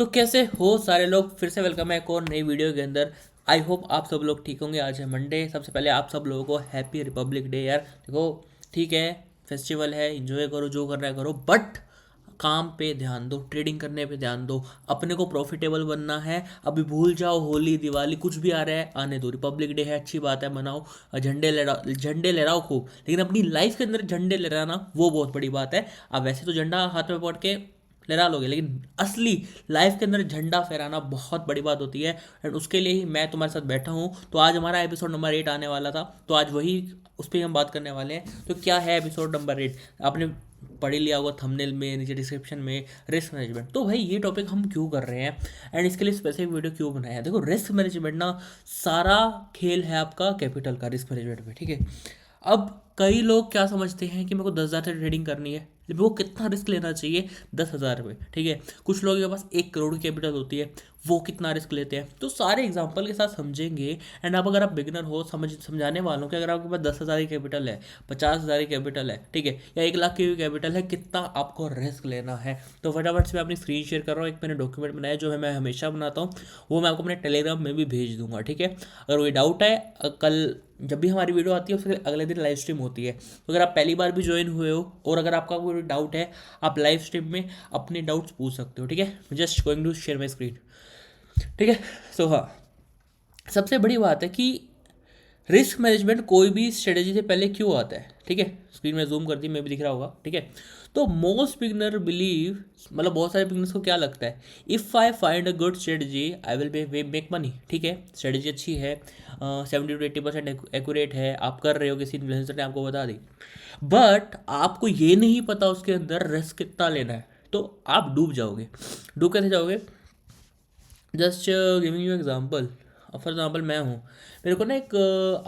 तो कैसे हो सारे लोग, फिर से वेलकम है एक और नई वीडियो के अंदर। आई होप आप सब लोग ठीक होंगे। आज है मंडे। सबसे पहले आप सब लोगों को हैप्पी रिपब्लिक डे यार। देखो, ठीक है, फेस्टिवल है, इंजॉय करो, जो करना है करो, बट काम पे ध्यान दो, ट्रेडिंग करने पे ध्यान दो। अपने को प्रॉफिटेबल बनना है। अभी भूल जाओ, होली दिवाली कुछ भी आ रहा है, आने दो। रिपब्लिक डे है, अच्छी बात है, मनाओ, झंडे लहराओ खूब, लेकिन अपनी लाइफ के अंदर झंडे लहराना वो बहुत बड़ी बात है। अब वैसे तो झंडा हाथ में पकड़ के लहरा लोगे, लेकिन असली लाइफ के अंदर झंडा फहराना बहुत बड़ी बात होती है। एंड उसके लिए ही मैं तुम्हारे साथ बैठा हूँ। तो आज हमारा एपिसोड नंबर 8 आने वाला था, तो आज वही उस पर हम बात करने वाले हैं। तो क्या है एपिसोड नंबर 8? आपने पढ़ ही लिया होगा थंबनेल में, नीचे डिस्क्रिप्शन में, रिस्क मैनेजमेंट। तो भाई ये टॉपिक हम क्यों कर रहे हैं एंड इसके लिए स्पेसिफिक वीडियो क्यों बनाया है? देखो, रिस्क मैनेजमेंट ना सारा खेल है आपका कैपिटल का, रिस्क मैनेजमेंट में, ठीक है। अब कई लोग क्या समझते हैं कि मेरे को 10,000 से ट्रेडिंग करनी है, लेकिन वो कितना रिस्क लेना चाहिए? 10,000 रुपये, ठीक है। कुछ लोगों के पास 1 करोड़ की कैपिटल होती है, वो कितना रिस्क लेते हैं? तो सारे एग्जांपल के साथ समझेंगे। एंड अब अगर आप बिगिनर हो, समझाने वालों कि अगर आपके पास 10,000 की कैपिटल है, 50,000 की कैपिटल है, ठीक है, या 1 लाख की भी कैपिटल है, कितना आपको रिस्क लेना है? तो फटाफट से मैं अपनी स्क्रीन शेयर कर रहा हूँ। एक मैंने डॉक्यूमेंट बनाया जो है, मैं हमेशा बनाता हूँ, वो मैं आपको अपने टेलीग्राम में भी भेज दूंगा, ठीक है। अगर कोई डाउट है, कल जब भी हमारी वीडियो आती है उसके अगले दिन लाइव स्ट्रीम होती है। तो अगर आप पहली बार भी ज्वाइन हुए हो और अगर आपका कोई डाउट है, आप लाइव स्ट्रीम में अपने डाउट्स पूछ सकते हो, ठीक है। Just going to share my screen, ठीक है। सो हाँ, सबसे बड़ी बात है कि रिस्क मैनेजमेंट कोई भी स्ट्रेटेजी से पहले क्यों आता है, ठीक है। स्क्रीन में जूम कर दी, मैं भी दिख रहा होगा, ठीक है। तो मोस्ट बिगनर बिलीव, मतलब बहुत सारे बिगनर्स को क्या लगता है, if I find a good strategy I will be make money, ठीक है। स्ट्रेटजी अच्छी है, 70 to 80% एक्यूरेट है, आप कर रहे हो, किसी इन्फ्लुएंसर ने आपको बता दी, बट आपको ये नहीं पता उसके अंदर रिस्क कितना लेना है, तो आप डूब जाओगे। डूब कैसे जाओगे? Just giving you example. For example मैं हूँ, मेरे को ना एक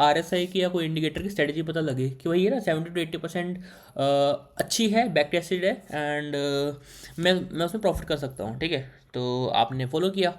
RSI की या कोई इंडिकेटर की स्ट्रेटजी पता लगे कि भाई ये ना 70 to 80% अच्छी है, बैक टेस्टेड है, एंड मैं उसमें प्रॉफिट कर सकता हूँ, ठीक है। तो आपने फॉलो किया,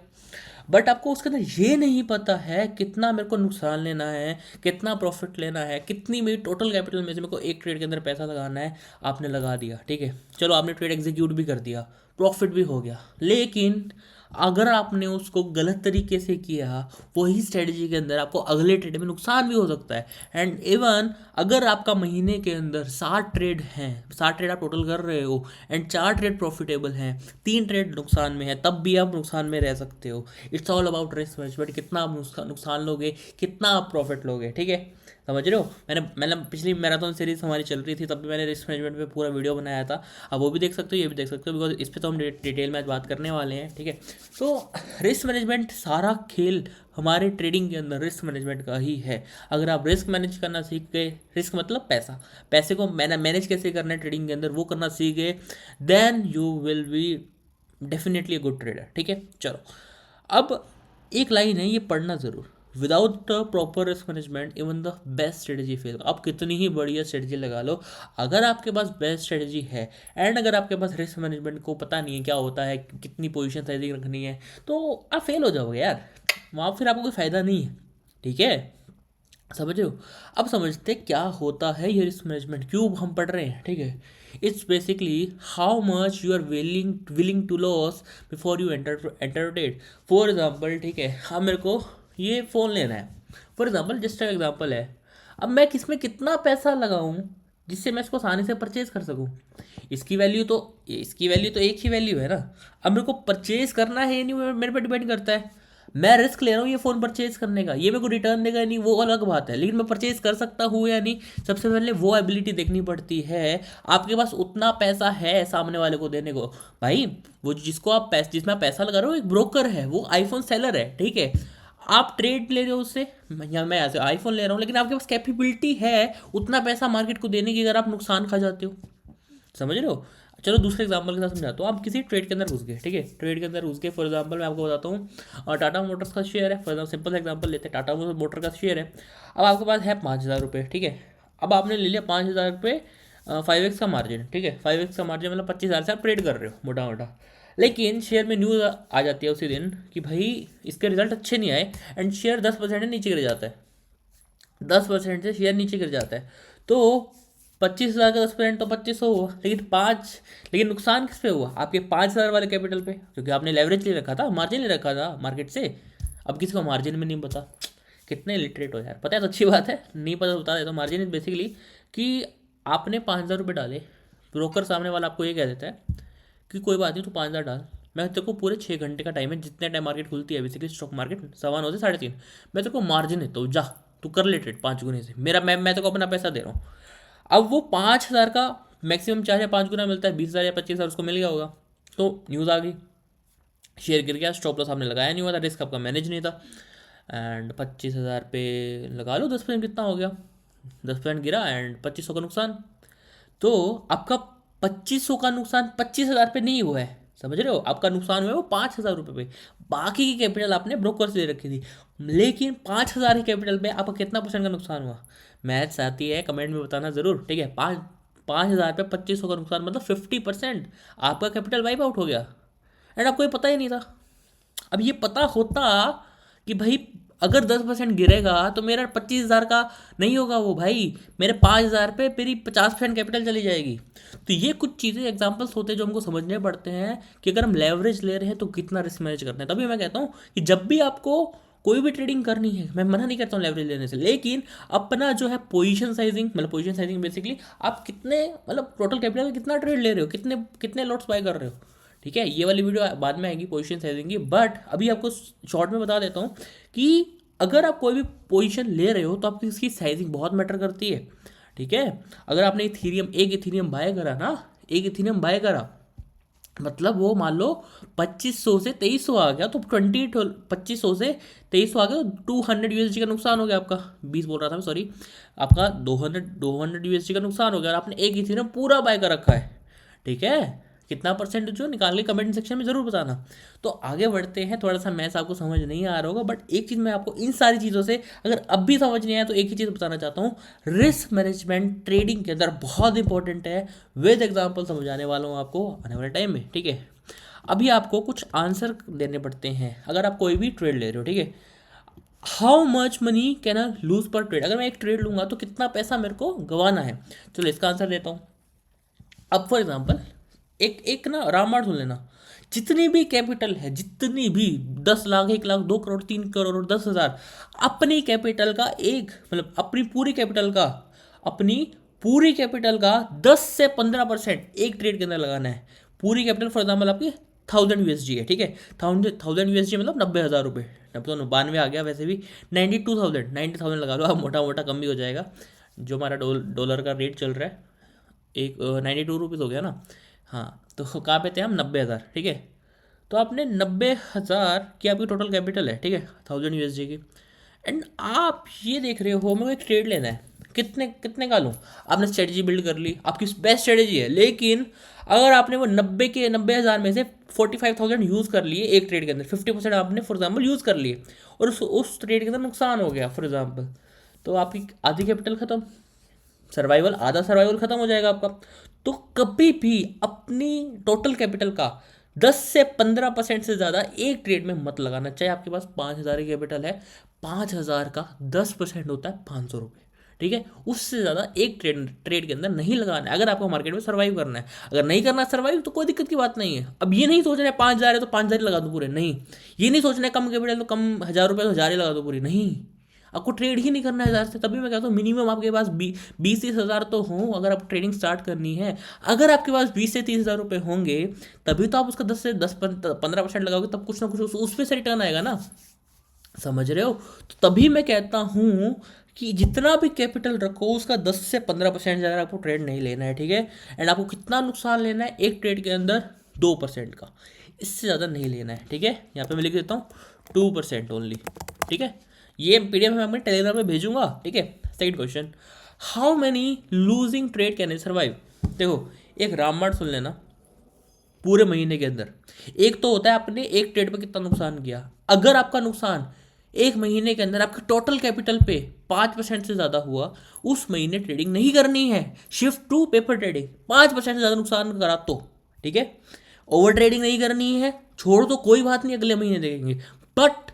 बट आपको उसके अंदर ये नहीं पता है कितना मेरे को नुकसान लेना है, कितना प्रॉफिट लेना है, कितनी मेरी टोटल कैपिटल में से मेरे को एक ट्रेड के अंदर पैसा लगाना है। आपने लगा दिया, ठीक है, चलो आपने ट्रेड एग्जीक्यूट भी कर दिया, प्रॉफिट भी हो गया, लेकिन अगर आपने उसको गलत तरीके से किया, वही स्ट्रेटजी के अंदर आपको अगले ट्रेड में नुकसान भी हो सकता है। एंड इवन अगर आपका महीने के अंदर 60 ट्रेड हैं, 60 ट्रेड आप टोटल कर रहे हो, एंड 4 ट्रेड प्रॉफिटेबल हैं, 3 ट्रेड नुकसान में है, तब भी आप नुकसान में रह सकते हो। It's all about risk management, कितना आप नुकसान लोगे, कितना आप प्रॉफिट लोगे, ठीक है। समझ रहे हो? मैंने पिछली मैराथन सीरीज हमारी चल रही थी, तब भी मैंने रिस्क मैनेजमेंट पे पूरा वीडियो बनाया था। अब वो भी देख सकते हो, ये भी देख सकते हो, बिकॉज इस पर तो हम डिटेल में आज बात करने वाले हैं, ठीक है। तो रिस्क मैनेजमेंट सारा खेल हमारे ट्रेडिंग के अंदर रिस्क मैनेजमेंट का ही है। अगर आप रिस्क मैनेज करना सीख गए, रिस्क मतलब पैसा, पैसे को मैनेज कैसे करना है ट्रेडिंग के अंदर, वो करना सीख गए, then you will be definitely good trader, ठीक है। चलो, अब एक लाइन है, ये पढ़ना ज़रूर। Without proper risk management even the best strategy fail. आप कितनी ही बढ़िया स्ट्रेटजी लगा लो, अगर आपके पास बेस्ट स्ट्रेटजी है एंड अगर आपके पास रिस्क मैनेजमेंट को पता नहीं है क्या होता है, कितनी पोजीशन साइजिंग रखनी है, तो आप फेल हो जाओगे यार, वहाँ फिर आपको कोई फ़ायदा नहीं है, ठीक है। समझ रहे हो? अब समझते क्या होता है ये रिस्क मैनेजमेंट, क्यों हम पढ़ रहे हैं, ठीक है। It's basically how much you are willing to loss before you enter trade. For example, ठीक है, अब मेरे को ये फ़ोन लेना है, फॉर एग्जाम्पल, जस्ट एग्जाम्पल है। अब मैं किसमें कितना पैसा लगाऊं जिससे मैं इसको आसानी से परचेज कर सकूं? इसकी वैल्यू तो एक ही वैल्यू है ना। अब मेरे को परचेज करना है, ये नहीं मेरे पे डिपेंड करता है। मैं रिस्क ले रहा हूँ ये फ़ोन परचेज करने का, ये मेरे को रिटर्न देगा नहीं, वो अलग बात है, लेकिन मैं परचेज कर सकता हूँ या नहीं, सबसे पहले वो एबिलिटी देखनी पड़ती है। आपके पास उतना पैसा है सामने वाले को देने को? भाई, वो जिसमें आप पैसा लगा रहे हो एक ब्रोकर है, वो आईफोन सेलर है, ठीक है। आप ट्रेड ले रहे हो उससे, मैं ऐसे आईफोन ले रहा हूँ, लेकिन आपके पास कैपेबिलिटी है उतना पैसा मार्केट को देने की, अगर आप नुकसान खा जाते हो। समझ रहे हो? चलो दूसरे एग्जांपल के साथ समझाता हूँ। आप किसी ट्रेड के अंदर घुस गए, ठीक है, ट्रेड के अंदर घुस गए, फॉर एग्जांपल मैं आपको बताता हूँ, टाटा मोटर्स का शेयर है, फॉर एग्जाम्पल सिंपल एग्जांपल लेते हैं, टाटा मोटर का शेयर है। अब आपके पास है 5,000 रुपये, ठीक है। अब आपने ले लिया 5,000 रुपये, 5x का मार्जिन, ठीक है, 5x का मार्जिन मतलब 25,000 से आप ट्रेड कर रहे हो मोटा मोटा। लेकिन शेयर में न्यूज़ आ जाती है उसी दिन कि भाई इसके रिजल्ट अच्छे नहीं आए, एंड शेयर 10% नीचे गिर जाता है, 10% से शेयर नीचे गिर जाता है। तो 25,000 का 10% तो 2500 हुआ, लेकिन नुकसान किस पे हुआ? आपके 5,000 वाले कैपिटल पे, क्योंकि आपने लेवरेज ले रखा था, मार्जिन ले रखा था मार्केट से। अब किसी को मार्जिन में नहीं पता, कितने लिटरेट हो यार। पता है तो अच्छी बात है, नहीं पता तो बता देता हूँ। मार्जिन इज बेसिकली कि आपने 5,000 रुपये डाले, ब्रोकर सामने वाला आपको ये कह देता है कि कोई बात नहीं, तू 5,000 डाल, मैं तेरे को पूरे 6 घंटे का टाइम है, जितने टाइम मार्केट खुलती है बेसिकली, स्टॉक मार्केट 1:15 से 3:30, मैं तेरे को मार्जिन देता हूँ, जा तू कर ले ट्रेड 5 गुने से, मेरा मैं तेरे को अपना पैसा दे रहा हूँ। अब वो 5,000 का मैक्सिमम 4 या 5 गुना मिलता है, 20,000 या 25,000 उसको मिल गया होगा। तो न्यूज़ आ गई, शेयर गिर गया, स्टॉप लॉस आपने लगाया नहीं हुआ था, रिस्क आपका मैनेज नहीं था, एंड 25,000 पे लगा लो 10% कितना हो गया, 10% गिरा एंड 2500 का नुकसान। तो आपका 2500 का नुकसान 25,000 पे नहीं हुआ है, समझ रहे हो? आपका नुकसान हुआ है वो 5,000 रुपये पे। बाकी की कैपिटल आपने ब्रोकर से ले रखी थी, लेकिन 5,000 की कैपिटल पे आपका कितना परसेंट का नुकसान हुआ? मैथ्स आती है, कमेंट में बताना ज़रूर, ठीक है? 5,000 पे 2500 का नुकसान मतलब 50%, आपका कैपिटल वाइप आउट हो गया, एंड आपको ये पता ही नहीं था। अब ये पता होता कि भाई अगर 10% गिरेगा तो मेरा 25,000 का नहीं होगा वो भाई, मेरे 5,000 पे मेरी 50% कैपिटल चली जाएगी। तो ये कुछ चीज़ें एग्जांपल्स होते हैं जो हमको समझने पड़ते हैं कि अगर हम लेवरेज ले रहे हैं तो कितना रिस्क मैनेज करना है। तभी मैं कहता हूँ कि जब भी आपको कोई भी ट्रेडिंग करनी है, मैं मना नहीं करता हूँ लेवरेज लेने से, लेकिन अपना जो है पोजीशन साइजिंग, मतलब पोजीशन साइजिंग बेसिकली आप कितने, मतलब टोटल कैपिटल में कितना ट्रेड ले रहे हो, कितने कितने लॉट्स बाय कर रहे हो, ठीक है? ये वाली वीडियो बाद में आएगी पोजीशन साइजिंग की, बट अभी आपको शॉर्ट में बता देता हूँ कि अगर आप कोई भी पोजीशन ले रहे हो तो आपकी इसकी साइजिंग बहुत मैटर करती है, ठीक है? अगर आपने एक इथीरियम बाय करा ना, एक इथीरियम बाय करा, मतलब वो मान लो 2500 से 2300 आ गया, तो 2500 से 2300 आ गया तो 200 यूएसडी का नुकसान हो गया आपका, 20 बोल रहा था मैं, सॉरी, आपका 200 यूएसडी का नुकसान हो गया, और आपने एक इथीरियम पूरा बाय कर रखा है, ठीक है? कितना परसेंट जो निकाल के कमेंट सेक्शन में ज़रूर बताना। तो आगे बढ़ते हैं, थोड़ा सा मैथ्स आपको समझ नहीं आ रहा होगा, बट एक चीज़ मैं आपको इन सारी चीज़ों से अगर अब भी समझ नहीं आया तो एक ही चीज़ बताना चाहता हूँ, रिस्क मैनेजमेंट ट्रेडिंग के अंदर बहुत इंपॉर्टेंट है। विद एग्जाम्पल समझाने वाला हूँ आपको आने वाले टाइम में, ठीक है? अभी आपको कुछ आंसर देने पड़ते हैं अगर आप कोई भी ट्रेड ले रहे हो, ठीक है? How much money can I lose पर ट्रेड, अगर मैं एक ट्रेड लूँगा तो कितना पैसा मेरे को गंवाना है। चलो इसका आंसर देता हूँ। अब फॉर एग्जाम्पल एक एक ना रामायण सुन लेना, जितनी भी कैपिटल है, जितनी भी 10 लाख, 1 लाख, 2 करोड़, 3 करोड़, 10,000, अपनी कैपिटल का एक, मतलब अपनी पूरी कैपिटल का 10 से 15% एक ट्रेड के अंदर लगाना है। पूरी कैपिटल फॉर एग्जाम्पल आपकी 1,000 USD है, ठीक है? 1,000 USD मतलब 90,000 रुपये, अब तो 92 आ गया वैसे भी, 90,000 लगा लो आप, मोटा मोटा कम भी हो जाएगा, जो हमारा डॉलर का रेट चल रहा है, एक 92 रुपीज़ हो गया ना। हाँ, तो कहाँ पे थे हम? 90,000, ठीक है? तो आपने 90,000 की आपकी टोटल कैपिटल है, ठीक है, 1,000 USD की, एंड आप ये देख रहे हो मेरे को एक ट्रेड लेना है, कितने कितने का लूँ? आपने स्ट्रेटजी बिल्ड कर ली, आपकी बेस्ट स्ट्रेटजी है, लेकिन अगर आपने वो 90,000 में से 45,000 यूज़ कर लिए एक ट्रेड के अंदर, 50% आपने फॉर एग्जाम्पल यूज़ कर लिए, और उस ट्रेड के अंदर नुकसान हो गया फॉर एग्जाम्पल, तो आपकी आधी कैपिटल खत्म, आधा सर्वाइवल खत्म हो जाएगा आपका। तो कभी भी अपनी टोटल कैपिटल का 10 से 15% से ज़्यादा एक ट्रेड में मत लगाना। चाहे आपके पास 5,000 की कैपिटल है, 5,000 का 10% होता है 500 रुपये, ठीक है? उससे ज़्यादा एक ट्रेड के अंदर नहीं लगाना है अगर आपको मार्केट में सर्वाइव करना है। अगर नहीं करना सर्वाइव तो कोई दिक्कत की बात नहीं है। अब ये नहीं सोचना है 5,000 है तो 5,000 ही लगा दो पूरे, नहीं। ये नहीं सोचना है कम कैपिटल तो कम 1,000 रुपये तो 1,000 ही लगा दो पूरी, नहीं। आपको ट्रेड ही नहीं करना है 1,000 से। तभी मैं कहता हूँ मिनिमम आपके पास 20-30 हज़ार तो हों अगर आप ट्रेडिंग स्टार्ट करनी है। अगर आपके पास 20 से 30 हज़ार रुपये होंगे तभी तो आप उसका 10 से 15% लगाओगे, तब कुछ ना कुछ उस पर से रिटर्न आएगा ना, समझ रहे हो? तो तभी मैं कहता हूँ कि जितना भी कैपिटल रखो उसका 10 से 15% ज़्यादा आपको ट्रेड नहीं लेना है, ठीक है? एंड आपको कितना नुकसान लेना है एक ट्रेड के अंदर? 2% का, इससे ज़्यादा नहीं लेना है, ठीक है? यहाँ पे मैं लिख देता हूँ 2% ओनली, ठीक है? ये PDF मैं अपने टेलीग्राम में भेजूंगा, ठीक है? Second question, how many losing trade can I survive? देखो, एक रामबाण सुन लेना, पूरे महीने के अंदर एक तो होता है आपने एक ट्रेड पे कितना नुकसान किया। अगर आपका नुकसान एक महीने के अंदर आपके टोटल कैपिटल पे 5% से ज़्यादा हुआ, उस महीने ट्रेडिंग नहीं करनी है, शिफ्ट टू पेपर ट्रेडिंग। 5% से ज़्यादा नुकसान करा तो, ठीक है? ओवर ट्रेडिंग नहीं करनी है, छोड़ दो, कोई बात नहीं, अगले महीने देखेंगे। बट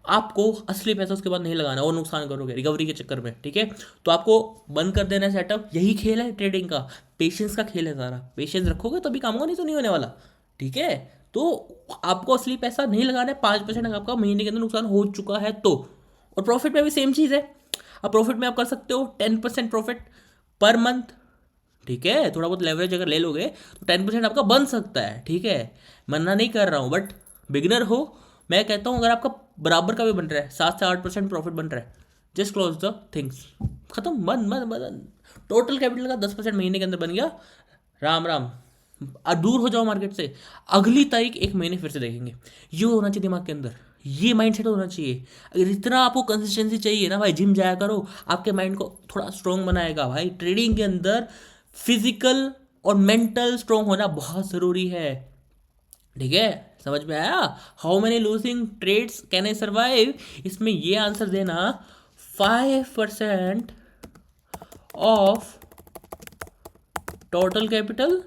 आपको असली पैसा उसके बाद नहीं लगाना, और नुकसान करोगे रिकवरी के चक्कर में, ठीक है। तो आपको बंद कर देना है सेटअप। यही खेल है ट्रेडिंग का, पेशेंस का खेल है सारा। पेशेंस रखोगे तो भी काम होगा, नहीं तो नहीं होने वाला, ठीक है। तो आपको असली पैसा नहीं लगाना है। 5% आपका महीने के अंदर नुकसान हो चुका है तो। और प्रॉफिट में भी सेम चीज़ है। अब प्रॉफिट में आप कर सकते हो 10% प्रॉफिट पर मंथ, ठीक है। थोड़ा बहुत लेवरेज अगर ले लोगे तो 10% आपका बन सकता है, ठीक है। मना नहीं कर रहा हूँ, बट बिगिनर हो, मैं कहता हूँ अगर आपका बराबर का भी बन रहा है, 7 से 8% प्रॉफिट बन रहा है, जस्ट क्लोज द थिंग्स, खत्म, बंद बंद बंद। टोटल कैपिटल का 10% महीने के अंदर बन गया, राम राम। दूर हो जाओ मार्केट से, अगली तारीख 1 महीने फिर से देखेंगे। ये होना चाहिए दिमाग के अंदर, ये माइंडसेट होना चाहिए। अगर इतना आपको कंसिस्टेंसी चाहिए ना भाई, जिम जाया करो, आपके माइंड को थोड़ा स्ट्रॉन्ग बनाएगा भाई। ट्रेडिंग के अंदर फिजिकल और मेंटल स्ट्रॉन्ग होना बहुत ज़रूरी है, ठीक है। समझ में आया? How many losing trades can I survive, इसमें ये आंसर देना 5% of total capital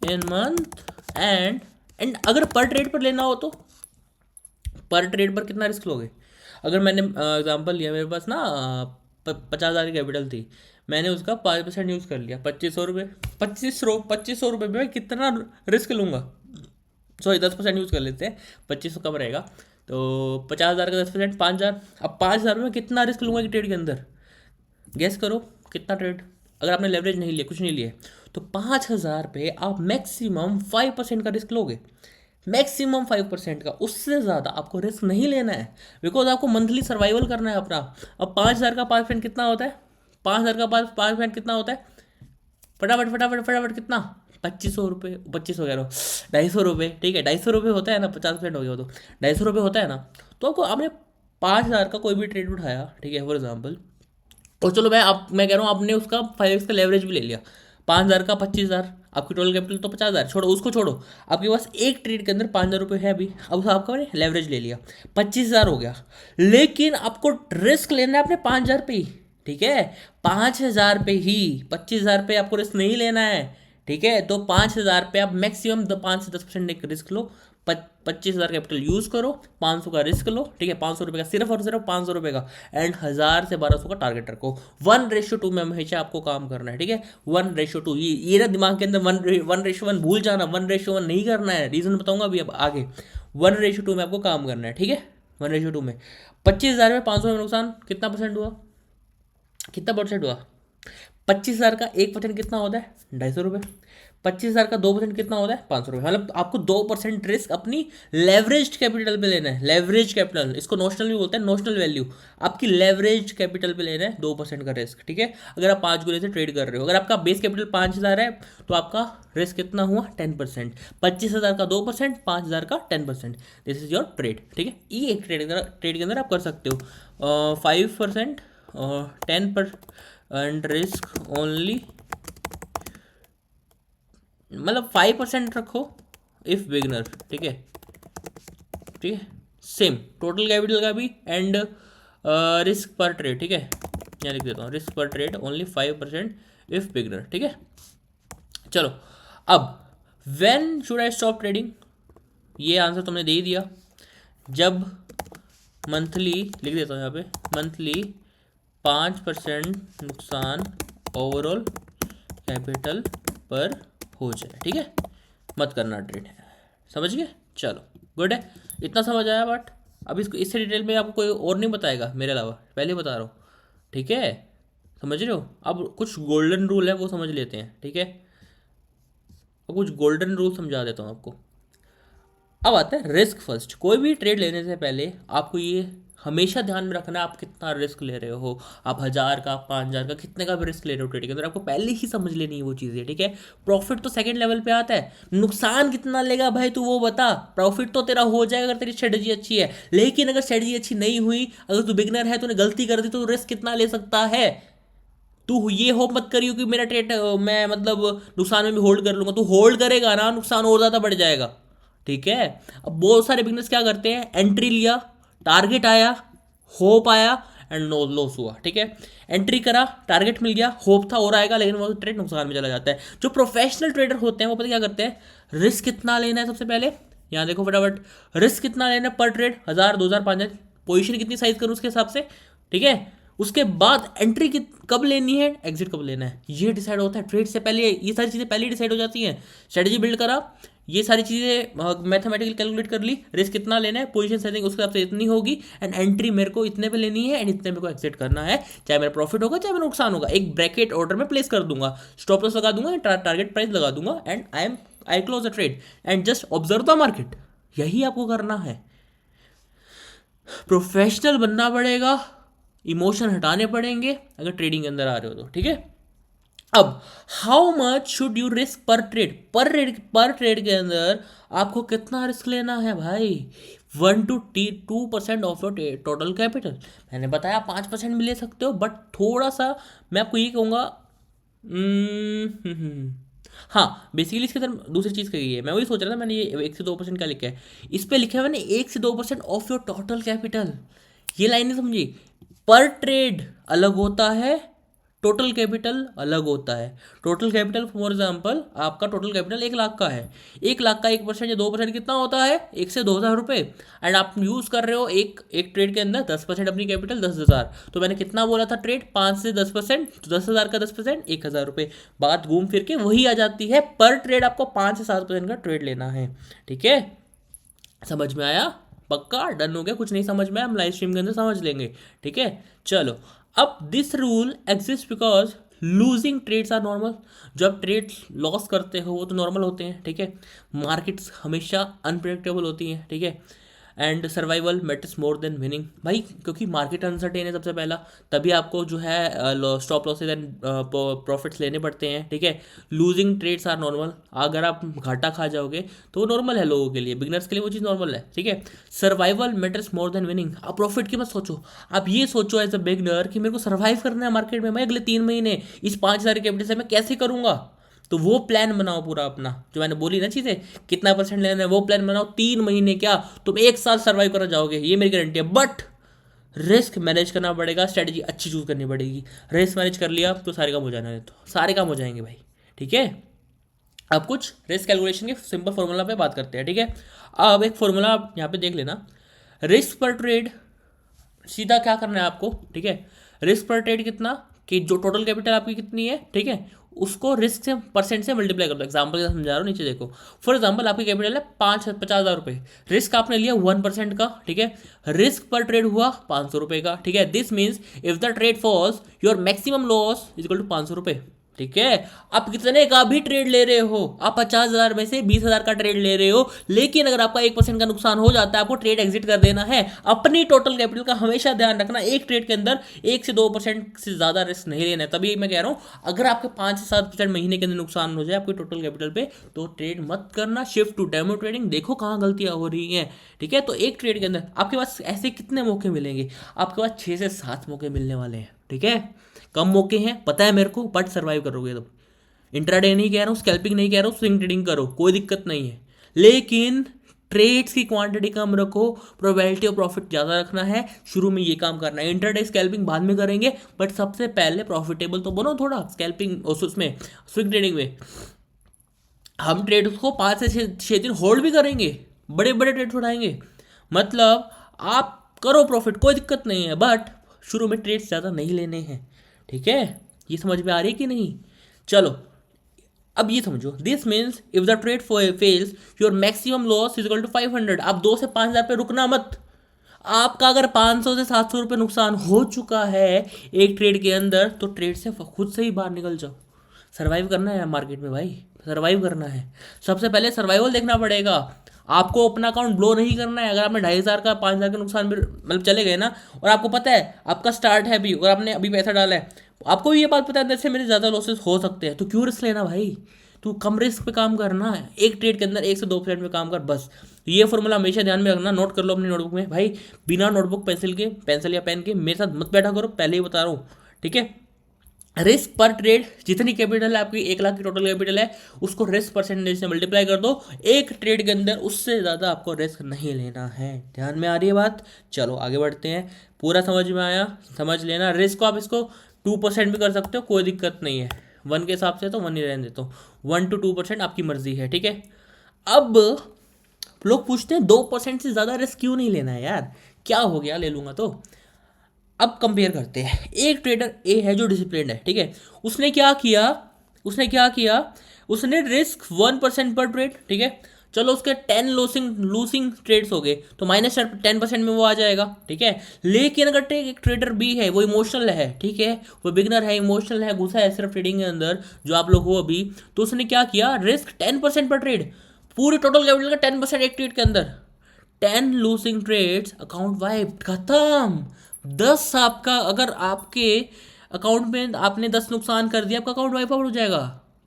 in month and अगर पर ट्रेड पर लेना हो तो पर ट्रेड पर कितना रिस्क लोगे। अगर मैंने एग्जांपल लिया, मेरे पास ना 50,000 की कैपिटल थी, मैंने उसका 5% यूज़ कर लिया, 2500 रुपये। 2500 रुपये में कितना रिस्क लूँगा। सॉरी 10% यूज़ कर लेते हैं, 2500 कम रहेगा। तो 50,000 का 10% 5,000। अब 5,000 में कितना रिस्क लूँगा कि ट्रेड के अंदर, गैस करो कितना ट्रेड। अगर आपने लेवरेज नहीं लिया, कुछ नहीं लिए, तो 5,000 पे आप मैक्सिमम 5% का रिस्क लोगे, मैक्सिमम 5% का। उससे ज़्यादा आपको रिस्क नहीं लेना है, बिकॉज आपको मंथली सर्वाइवल करना है अपना। अब 5,000 का 5% कितना होता है, 5,000 का 5% कितना होता है, फटाफट फटाफट फटाफट कितना, 2500 रुपये, 2500 कह रहा हूँ, 250 रुपये, ठीक है। 250 रुपये होता है ना, 50% हो गया तो 250 रुपये होता है ना। तो आपने 5,000 का कोई भी ट्रेड उठाया, ठीक है, फॉर एग्जाम्पल, और चलो मैं कह रहा हूँ आपने उसका 5x का लेवरेज भी ले लिया, 5,000 का 25,000, आपकी टोटल कैपिटल तो 50,000, छोड़ो उसको, छोड़ो। आपके पास एक ट्रेड के अंदर 5,000 रुपये है अभी, अब आपका मैंने लेवरेज ले लिया, 25,000 हो गया। लेकिन आपको रिस्क लेना है अपने 5,000 पे ही, ठीक है। 5,000 पे ही, 25,000 पे आपको रिस्क नहीं लेना है, ठीक है। तो 5,000 पे आप मैक्सिमम 5 से 10% रिस्क लो। 25,000 कैपिटल यूज़ करो, 500 का रिस्क लो, ठीक है। 500 रुपये का, सिर्फ और सिर्फ 500 रुपये का, एंड 1,000 से 1,200 का टारगेट रखो। 1:2 में हमेशा आपको काम करना है, ठीक है। 1:2, ये ना दिमाग के अंदर 1:1 भूल जाना, 1:1 नहीं करना है। रीज़न बताऊंगा अभी अब आगे। 1:2 में आपको काम करना है, ठीक है। 1:2 में 25,000 में 500 में नुकसान कितना परसेंट हुआ, कितना परसेंट हुआ। 25,000 का 1% कितना होता है, 250 रुपये। 25,000 का 2% कितना होता है, 500 रुपये। मतलब आपको 2% रिस्क अपनी लेवरेज कैपिटल पे लेना है। लेवरेज कैपिटल, इसको नोशनल भी बोलते हैं, नोशनल वैल्यू। आपकी लेवरेज कैपिटल पे लेना है 2% का रिस्क, ठीक है। अगर आप 5 गुने से ट्रेड कर रहे हो, अगर आपका बेस कैपिटल 5,000 है तो आपका रिस्क कितना हुआ, 10%। 25,000 का 2%, 5,000 का 10%, दिस इज योर ट्रेड, ठीक है। ये एक ट्रेड के अंदर आप कर सकते हो। 5% 10% एंड रिस्क ओनली, मतलब 5% रखो इफ बिगनर, ठीक है, ठीक है। सेम टोटल कैपिटल का भी, एंड रिस्क पर ट्रेड, ठीक है। यहाँ लिख देता हूँ, रिस्क पर ट्रेड ओनली 5% इफ बिगनर, ठीक है। चलो अब when should I stop trading, ये आंसर तुमने दे ही दिया। जब मंथली, लिख देता हूँ यहाँ पे, मंथली 5% नुकसान ओवरऑल कैपिटल पर हो जाए, ठीक है। मत करना ट्रेड, समझ गए। चलो गुड है, इतना समझ आया। बट अब इसको इससे डिटेल में आपको कोई और नहीं बताएगा मेरे अलावा, पहले बता रहा हूँ, ठीक है। समझ रहे हो। अब कुछ गोल्डन रूल है वो समझ लेते हैं, ठीक है। अब कुछ गोल्डन रूल समझा देता हूँ आपको। अब आता है रिस्क फर्स्ट। कोई भी ट्रेड लेने से पहले आपको ये हमेशा ध्यान में रखना है आप कितना रिस्क ले रहे हो। आप 1,000 का, 5,000 का, कितने का भी रिस्क ले रहे हो ट्रेड के अंदर, आपको पहले ही समझ लेनी है वो चीज़ें, ठीक है। प्रॉफिट तो सेकंड लेवल पे आता है, नुकसान कितना लेगा भाई तू वो बता। प्रॉफिट तो तेरा हो जाएगा अगर तेरी स्ट्रेटजी अच्छी है, लेकिन अगर स्ट्रेटजी अच्छी नहीं हुई, अगर तू बिगनर है, तूने गलती कर दी, तो रिस्क कितना ले सकता है। तू ये होप मत करियो कि मेरा ट्रेड मैं मतलब नुकसान में भी होल्ड कर लूँगा। तू होल्ड करेगा ना, नुकसान और ज़्यादा बढ़ जाएगा, ठीक है। अब बहुत सारे बिजनेस क्या करते हैं, एंट्री लिया, टारगेट आया, होप आया, एंड नो लॉस हुआ, ठीक है। एंट्री करा, टारगेट मिल गया, होप था और आएगा, लेकिन वो ट्रेड नुकसान में चला जाता है। जो प्रोफेशनल ट्रेडर होते हैं वो पता क्या करते हैं, रिस्क कितना लेना है सबसे पहले, यहाँ देखो फटाफट, रिस्क कितना लेना पर ट्रेड, 1000, 2000, 5000, पोजीशन कितनी साइज करूँ उसके हिसाब से, ठीक है। उसके बाद एंट्री कब लेनी है, एग्जिट कब लेना है, ये डिसाइड होता है ट्रेड से पहले। ये सारी चीज़ें पहले डिसाइड हो जाती हैं। स्ट्रेटजी बिल्ड करा, ये सारी चीज़ें मैथमेटिकली कैलकुलेट कर ली, रिस्क कितना लेना है, पोजीशन सेटिंग उसके हिसाब से इतनी होगी, एंड एंट्री मेरे को इतने पे लेनी है, एंड इतने मेरे को एग्जिट करना है, चाहे मेरा प्रॉफिट होगा चाहे मेरा नुकसान होगा। एक ब्रैकेट ऑर्डर में प्लेस कर दूंगा, स्टॉप लॉस लगा दूंगा, टारगेट प्राइस लगा दूंगा, and I close the trade and just observe the market. यही आपको करना है। प्रोफेशनल बनना पड़ेगा, इमोशन हटाने पड़ेंगे अगर ट्रेडिंग के अंदर आ रहे हो तो, ठीक है। अब how much should you risk पर ट्रेड, पर ट्रेड के अंदर आपको कितना रिस्क लेना है भाई, 1 to 2% of your total capital. मैंने बताया 5% भी ले सकते हो, बट थोड़ा सा मैं आपको ये कहूँगा, हाँ बेसिकली इसके अंदर दूसरी चीज़ कही है, मैं वही सोच रहा था, मैंने ये 1 से 2% का लिखा है, इस पर लिखा है मैंने 1 से 2% ऑफ योर टोटल कैपिटल। ये लाइन नहीं समझी, पर ट्रेड अलग होता है, टोटल कैपिटल अलग होता है। टोटल कैपिटल फॉर एग्जांपल आपका टोटल कैपिटल 1 लाख का है, 1 लाख का 1% या 2% कितना होता है, 1 से 2 हज़ार रुपये, एंड आप यूज़ कर रहे हो एक ट्रेड के अंदर 10% अपनी कैपिटल 10,000, तो मैंने कितना बोला था ट्रेड, 5 से 10%, तो 10,000 का 10% 1,000 रुपये। बात घूम फिर के वही आ जाती है, पर ट्रेड आपको 5 से 7% का ट्रेड लेना है, ठीक है। समझ में आया, पक्का डन हो गया, कुछ नहीं समझ में आया हम लाइव स्ट्रीम के अंदर समझ लेंगे, ठीक है। चलो, अब this rule exist because losing trades are normal. जब ट्रेड लॉस करते हो वो तो नॉर्मल होते हैं, ठीक है। मार्केट्स हमेशा अनप्रेडिक्टेबल होती हैं, ठीक है, and survival matters more than winning भाई, क्योंकि मार्केट अनसर्टेन है सबसे पहला, तभी आपको जो है स्टॉप लॉसेज एंड प्रॉफिट्स लेने पड़ते हैं, ठीक है। लूजिंग ट्रेड्स आर नॉर्मल, अगर आप घाटा खा जाओगे तो वो नॉर्मल है लोगों के लिए, बिगनर्स के लिए वो चीज़ नॉर्मल है, ठीक है। Survival matters more than winning. आप प्रॉफिट की मत सोचो, आप ये सोचो एज अ बिगनर कि मेरे को सर्वाइव करना है मार्केट में, मैं अगले 3 महीने इस 5,000 कैपिटल से मैं कैसे करूँगा, तो वो प्लान बनाओ पूरा अपना, जो मैंने बोली ना चीज़ें, कितना परसेंट लेना है वो प्लान बनाओ, 3 महीने क्या तुम 1 साल सर्वाइव कर जाओगे, ये मेरी गारंटी है। बट रिस्क मैनेज करना पड़ेगा, स्ट्रेटजी अच्छी चूज करनी पड़ेगी। रिस्क मैनेज कर लिया तो सारे काम हो जाना है, तो सारे काम हो जाएंगे भाई, ठीक है। अब कुछ रिस्क कैलकुलेशन के सिंपल फॉर्मूला पे बात करते हैं, ठीक है। अब एक फॉर्मूला आप यहाँ पे देख लेना, रिस्क पर ट्रेड, सीधा क्या करना है आपको, ठीक है। रिस्क पर ट्रेड कितना, कि जो टोटल कैपिटल आपकी कितनी है, ठीक है, उसको रिस्क से परसेंट से मल्टीप्लाई कर दो। एग्जाम्पल के समझा रहा हूँ, नीचे देखो। फॉर एग्जाम्पल आपकी कैपिटल है 50,000 रुपये, रिस्क आपने लिया 1% का, ठीक है। रिस्क पर ट्रेड हुआ 500 रुपये का, ठीक है। This means if the trade falls your maximum loss equal to 500 रुपये, ठीक है। आप कितने का भी ट्रेड ले रहे हो, आप 50,000 में से 20,000 का ट्रेड ले रहे हो, लेकिन अगर आपका 1% का नुकसान हो जाता है, आपको ट्रेड एग्जिट कर देना है। अपनी टोटल कैपिटल का हमेशा ध्यान रखना, एक ट्रेड के अंदर 1 से 2% से ज़्यादा रिस्क नहीं लेना है। तभी मैं कह रहा हूँ, अगर आपके 5 से 7% महीने के अंदर नुकसान हो जाए आपकी टोटल कैपिटल पे, तो ट्रेड मत करना, शिफ्ट टू डेमो ट्रेडिंग। देखो कहाँ गलतियाँ हो रही हैं, ठीक है। तो एक ट्रेड के अंदर आपके पास ऐसे कितने मौके मिलेंगे, आपके पास 6 से 7 मौके मिलने वाले हैं, ठीक है। कम मौके हैं पता है मेरे को, बट सर्वाइव करोगे तो। इंट्राडे नहीं कह रहा हूँ, स्कैल्पिंग नहीं कह रहा हूँ, स्विंग ट्रेडिंग करो, कोई दिक्कत नहीं है, लेकिन ट्रेड्स की क्वांटिटी कम रखो, प्रोबेबिलिटी ऑफ प्रॉफिट ज़्यादा रखना है, शुरू में ये काम करना है। इंट्राडे स्कैल्पिंग बाद में करेंगे, बट सबसे पहले प्रॉफिटेबल तो बनो थोड़ा। स्कैल्पिंग उसमें स्विंग ट्रेडिंग में हम ट्रेड को 5 से 6 दिन होल्ड भी करेंगे, बड़े बड़े ट्रेड उठाएंगे, मतलब आप करो प्रॉफिट, कोई दिक्कत नहीं है, बट शुरू में ट्रेड्स ज़्यादा नहीं लेने हैं, ठीक है। ये समझ में आ रही है कि नहीं। चलो अब ये समझो, this means if the trade fails your maximum loss is equal to 500। आप 2 से 5,000 पे रुकना मत। आपका अगर 500 से 700 रुपये नुकसान हो चुका है एक ट्रेड के अंदर, तो ट्रेड से खुद से ही बाहर निकल जाओ। सर्वाइव करना है मार्केट में भाई, सर्वाइव करना है। सबसे पहले सर्वाइवल देखना पड़ेगा, आपको अपना अकाउंट ब्लो नहीं करना है। अगर आपने 2,500 का 5,000 का नुकसान मतलब चले गए ना, और आपको पता है आपका स्टार्ट है अभी, और आपने अभी पैसा डाला है, आपको भी ये बात पता है अंदर से मेरे ज़्यादा लॉसेस हो सकते हैं, तो क्यों रिस्क लेना भाई। तू कम रिस्क पे काम करना है, एक ट्रेड के अंदर 1 से 2% में काम कर बस। ये फॉर्मूला हमेशा ध्यान में रखना, नोट कर लो अपनी नोटबुक में भाई। बिना नोटबुक पेंसिल या पेन के मेरे साथ मत बैठा करो, पहले ही बता रहा हूँ, ठीक है। रिस्क पर ट्रेड, जितनी कैपिटल है आपकी 1 लाख की टोटल कैपिटल है, उसको रिस्क परसेंटेज से मल्टीप्लाई कर दो। एक ट्रेड के अंदर उससे ज़्यादा आपको रिस्क नहीं लेना है। ध्यान में आ रही है बात। चलो आगे बढ़ते हैं, पूरा समझ में आया, समझ लेना। रिस्क को आप इसको 2% भी कर सकते हो, कोई दिक्कत नहीं है। 1 के हिसाब से तो 1 ही रहने देता हूँ, 1 to 2% आपकी मर्जी है, ठीक है। अब लोग पूछते हैं 2% से ज़्यादा रिस्क क्यों नहीं लेना है यार, क्या हो गया, ले लूँगा तो। अब कंपेयर करते हैं, एक ट्रेडर ए है जो डिसिप्लिन है, ठीक है, उसने क्या किया, उसने क्या किया, उसने रिस्क 1% पर ट्रेड, ठीक है, चलो उसके 10 लूसिंग लूसिंग ट्रेड्स हो गए तो -10% में वो आ जाएगा, ठीक है। लेकिन अगर एक ट्रेडर बी है, वो इमोशनल है, ठीक है, वो बिगनर है, इमोशनल है, घुसा है सिर्फ ट्रेडिंग के अंदर, जो आप लोग हो अभी, तो उसने क्या किया, रिस्क 10% पर ट्रेड, पूरे टोटल कैपिटल का 10% एक ट्रेड के अंदर, 10 लूसिंग ट्रेड्स, अकाउंट वाइप, खत्म। 10 आपका, अगर आपके अकाउंट में आपने 10 नुकसान कर दिया, आपका अकाउंट वाइप आउट हो जाएगा।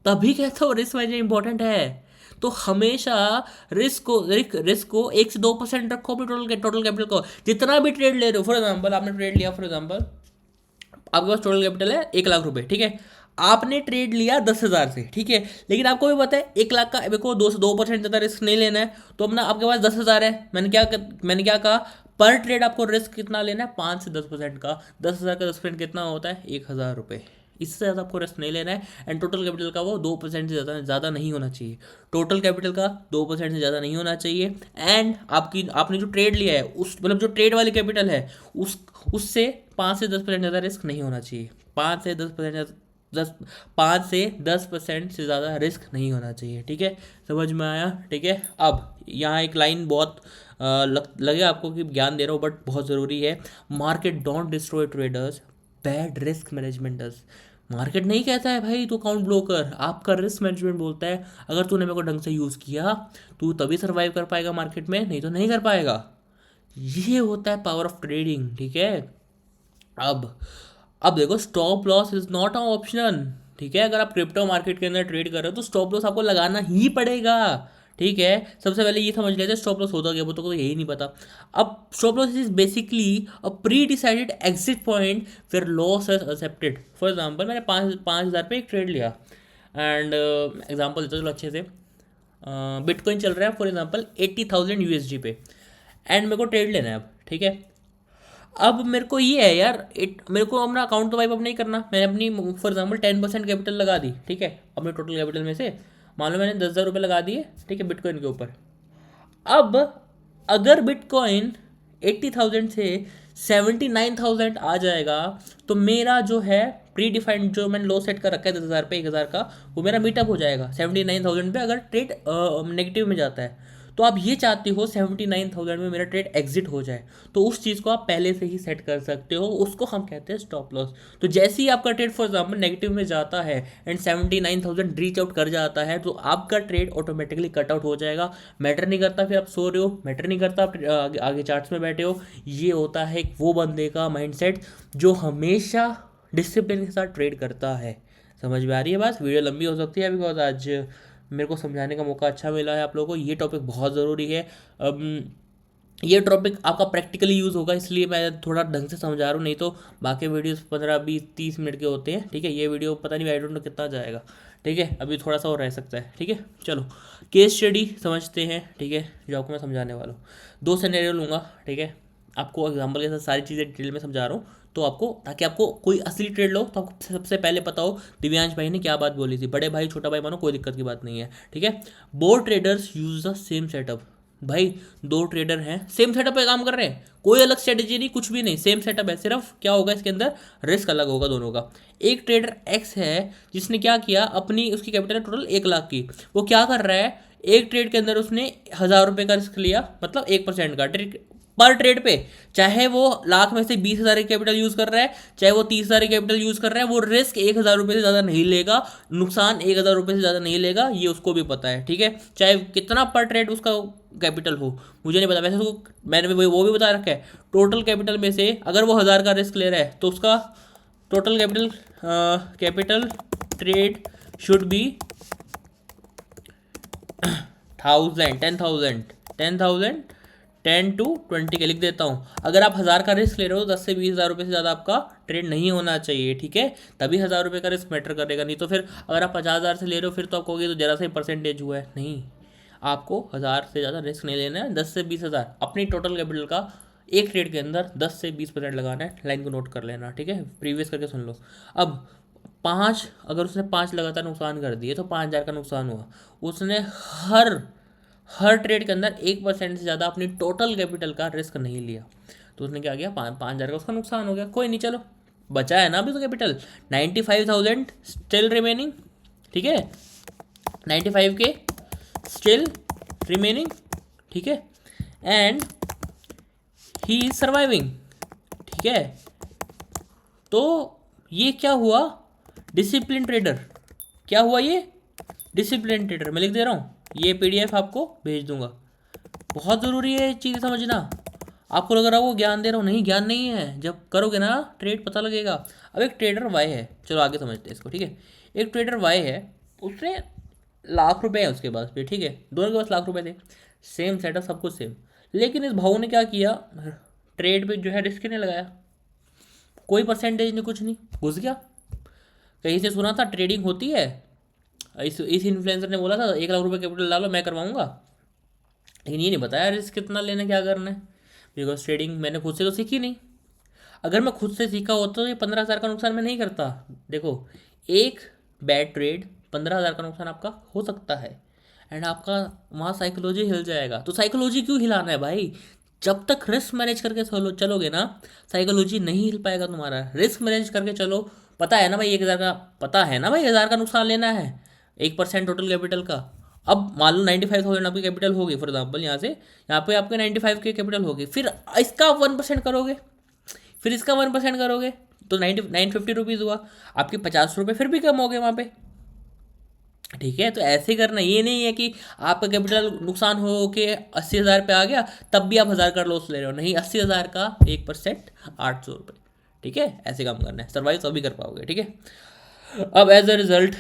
तभी कहता हूँ रिस्क मैनेजमेंट इंपॉर्टेंट है। तो हमेशा रिस्क को 1 से 2% रखो अपने टोटल कैपिटल को, जितना भी ट्रेड ले रहे हो। फॉर एग्जाम्पल आपने ट्रेड लिया, फॉर एग्जाम्पल आपके पास टोटल कैपिटल है 1 लाख रुपए, ठीक है, आपने ट्रेड लिया 10,000 से, ठीक है, लेकिन आपको भी पता है 1 लाख का मेरे को 2% ज़्यादा रिस्क नहीं लेना है, तो अपना आपके पास 10,000 है, मैंने क्या कहा, पर ट्रेड आपको रिस्क कितना लेना है, 5 से 10% का। 10,000 का 10% कितना होता है, 1,000 रुपये। इससे ज़्यादा आपको रिस्क नहीं लेना है। एंड टोटल कैपिटल का वो 2% से ज़्यादा नहीं होना चाहिए। टोटल कैपिटल का 2% से ज़्यादा नहीं होना चाहिए। एंड आपने जो ट्रेड लिया है, उस मतलब जो ट्रेड वाली कैपिटल है, उससे 5 से 10% ज़्यादा रिस्क नहीं होना चाहिए। 5 से 10% 10 5 से 10% से ज़्यादा रिस्क नहीं होना चाहिए, ठीक है, समझ में आया, ठीक है। अब यहाँ एक लाइन बहुत लगे आपको कि ज्ञान दे रहा हूँ, बट बहुत ज़रूरी है। Market don't destroy traders, bad risk management does. Market नहीं कहता है भाई तू अकाउंट ब्लॉक कर, आपका रिस्क मैनेजमेंट बोलता है अगर तूने मेरे को ढंग से यूज़ किया तू तभी सर्वाइव कर पाएगा मार्केट में, नहीं तो नहीं कर पाएगा। ये होता है पावर ऑफ ट्रेडिंग, ठीक है। अब अब देखो, stop loss is not a option, ठीक है। अगर आप क्रिप्टो मार्केट के अंदर ट्रेड कर रहे हो तो स्टॉप लॉस आपको लगाना ही पड़ेगा, ठीक है। सबसे पहले ये समझ लेते हैं स्टॉप लॉस होता क्या, वो तो यही नहीं पता। अब stop loss is basically a pre decided exit point फिर loss is accepted. For example मैंने 5,000 पे एक ट्रेड लिया, एंड एग्जांपल देता चलो अच्छे से। बिटकॉइन चल रहा है फॉर एग्जांपल 80,000 यूएसडी पे, एंड मेरे को ट्रेड लेना है अब, ठीक है। अब मेरे को ये है यार, मेरे को अपना अकाउंट तो वाइप अप नहीं करना, मैंने अपनी फॉर एग्जांपल 10% कैपिटल लगा दी, ठीक है, अपने टोटल कैपिटल में से मान लो मैंने 10,000 रुपये लगा दिए, ठीक है, बिटकॉइन के ऊपर। अब अगर बिटकॉइन 80,000 से 79,000 आ जाएगा, तो मेरा जो है प्री डिफाइंड जो मैंने लो सेट कर रखा है 10,000 पे 1,000 का, वो मेरा मीटअप हो जाएगा 79,000 पे, अगर ट्रेड नेगेटिव में जाता है। तो आप ये चाहते हो 79,000 में मेरा ट्रेड एग्जिट हो जाए, तो उस चीज़ को आप पहले से ही सेट कर सकते हो, उसको हम कहते हैं स्टॉप लॉस। तो जैसे ही आपका ट्रेड फॉर एग्जाम्पल नेगेटिव में जाता है एंड 79,000 रीच आउट कर जाता है, तो आपका ट्रेड ऑटोमेटिकली कट आउट हो जाएगा। मैटर नहीं करता फिर आप सो रहे हो, मैटर नहीं करता आप आगे चार्ट्स में बैठे हो। ये होता है वो बंदे का माइंडसेट जो हमेशा डिसिप्लिन के साथ ट्रेड करता है। समझ में आ रही है बात। वीडियो लंबी हो सकती है बिकॉज आज मेरे को समझाने का मौका अच्छा मिला है आप लोगों को। ये टॉपिक बहुत ज़रूरी है। ये टॉपिक आपका प्रैक्टिकली यूज़ होगा, इसलिए मैं थोड़ा ढंग से समझा रहा हूँ, नहीं तो बाकी वीडियोस 15 20 30 मिनट के होते हैं, ठीक है। ये वीडियो पता नहीं आई डोंट नो कितना जाएगा, ठीक है, अभी थोड़ा सा और रह सकता है, ठीक है। चलो केस स्टडी समझते हैं, ठीक है, जो आपको मैं समझाने वाला हूँ। 2 सिनेरियो लूँगा, ठीक है, आपको एग्जाम्पल के साथ सारी चीज़ें डिटेल में समझा रहा हूँ, तो आपको, ताकि आपको कोई असली ट्रेड लो तो आपको सबसे पहले पता हो दिव्यांश भाई ने क्या बात बोली थी। बड़े भाई छोटा भाई मानो, कोई दिक्कत की बात नहीं है, ठीक है। Both traders use the same setup. भाई 2 ट्रेडर हैं, सेम सेटअप पे काम कर रहे हैं, कोई अलग स्ट्रेटेजी नहीं, कुछ भी नहीं, सेम सेटअप है, सिर्फ क्या होगा इसके अंदर, रिस्क अलग होगा दोनों का। एक ट्रेडर एक्स है जिसने क्या किया, अपनी उसकी कैपिटल टोटल 1 लाख की, वो क्या कर रहा है, एक ट्रेड के अंदर उसने 1,000 रुपये का रिस्क लिया, मतलब 1% का पर ट्रेड पे। चाहे वो लाख में से 20,000 की कैपिटल यूज कर रहा है, चाहे वो 30,000 की कैपिटल यूज कर रहा है, वो रिस्क 1,000 रुपये से ज़्यादा नहीं लेगा, नुकसान 1,000 रुपये से ज़्यादा नहीं लेगा, ये उसको भी पता है, ठीक है। चाहे कितना पर ट्रेड उसका कैपिटल हो, मुझे नहीं पता, वैसे उसको मैंने वो भी बता रखा है, टोटल कैपिटल में से अगर वो 1,000 का रिस्क ले रहा है तो उसका total capital trade should be 10,000 10 to 20 के लिख देता हूँ। अगर आप 1,000 का रिस्क ले रहे हो, 10 से 20,000 रुपये से ज़्यादा आपका ट्रेड नहीं होना चाहिए, ठीक है, तभी 1,000 रुपये का रिस्क मैटर करेगा। नहीं तो फिर अगर आप 50,000 से ले रहे हो, फिर तो आप कहोगे तो जरा सा ही परसेंटेज हुआ है, नहीं, आपको 1,000 से ज़्यादा रिस्क नहीं लेना है। 10 से 20,000 अपनी टोटल कैपिटल का एक ट्रेड के अंदर 10 से 20% लगाना है। लाइन को नोट कर लेना, ठीक है, प्रीवियस करके सुन लो। अब 5, अगर उसने 5 लगातार नुकसान कर दिए तो 5,000 का नुकसान हुआ। उसने हर ट्रेड के अंदर 1% से ज़्यादा अपनी टोटल कैपिटल का रिस्क नहीं लिया, तो उसने क्या किया, 5,000 का उसका नुकसान हो गया। कोई नहीं, चलो बचा है ना अभी तो कैपिटल, 95,000 स्टिल रिमेनिंग, ठीक है, 95 के स्टिल रिमेनिंग, ठीक है, एंड ही इज सर्वाइविंग, ठीक है। तो ये क्या हुआ, डिसिप्लिन ट्रेडर, क्या हुआ ये, डिसिप्लिन ट्रेडर। मैं लिख दे रहा हूँ, ये पीडीएफ आपको भेज दूंगा, बहुत ज़रूरी है ये चीज़ समझना। आपको लग रहा है वो ज्ञान दे रहा हूँ, नहीं ज्ञान नहीं है, जब करोगे ना ट्रेड पता लगेगा। अब एक ट्रेडर वाई है, चलो आगे समझते हैं इसको, ठीक है। एक ट्रेडर वाई है, उसने लाख रुपए है उसके पास पे, ठीक है, दोनों के पास लाख रुपए थे, सेम सेटअप सब कुछ सेम, लेकिन इस भाऊ ने क्या किया, ट्रेड पे जो है रिस्क नहीं लगाया, कोई परसेंटेज नहीं, कुछ नहीं, घुस गया। कहीं से सुना था ट्रेडिंग होती है, इस इन्फ्लुएंसर ने बोला था 1 लाख रुपए कैपिटल डालो मैं करवाऊंगा, लेकिन ये नहीं बताया रिस्क कितना लेना क्या करना है, बिकॉज ट्रेडिंग मैंने खुद से तो सीखी नहीं। अगर मैं खुद से सीखा होता तो ये 15,000 का नुकसान मैं नहीं करता। देखो, एक बैड ट्रेड 15,000 का नुकसान आपका हो सकता है, एंड आपका वहाँ साइकोलॉजी हिल जाएगा। तो साइकोलॉजी क्यों हिलाना है भाई, जब तक रिस्क मैनेज करके चलोगे ना, साइकोलॉजी नहीं हिल पाएगा तुम्हारा। रिस्क मैनेज करके चलो, पता है ना भाई 1,000 का, पता है ना भाई 1,000 का नुकसान लेना है, 1% टोटल कैपिटल का। अब मान लो 95,000 आपकी कैपिटल होगी, फॉर एग्जाम्पल यहाँ पे आपके 95 के कैपिटल होगी, फिर इसका 1% करोगे, फिर इसका 1% करोगे तो 950 रुपीज़ हुआ, आपके 50 रुपये फिर भी कम हो गए वहाँ पे, ठीक है। तो ऐसे ही करना, ये नहीं है कि आपका कैपिटल नुकसान हो के 80,000 पे आ गया तब भी आप 1,000 का लॉस ले रहे हो, नहीं, 80,000 का 1% 800 रुपये, ठीक है, ऐसे काम करना है, सर्वाइव तभी कर पाओगे, ठीक है। अब एज अ रिजल्ट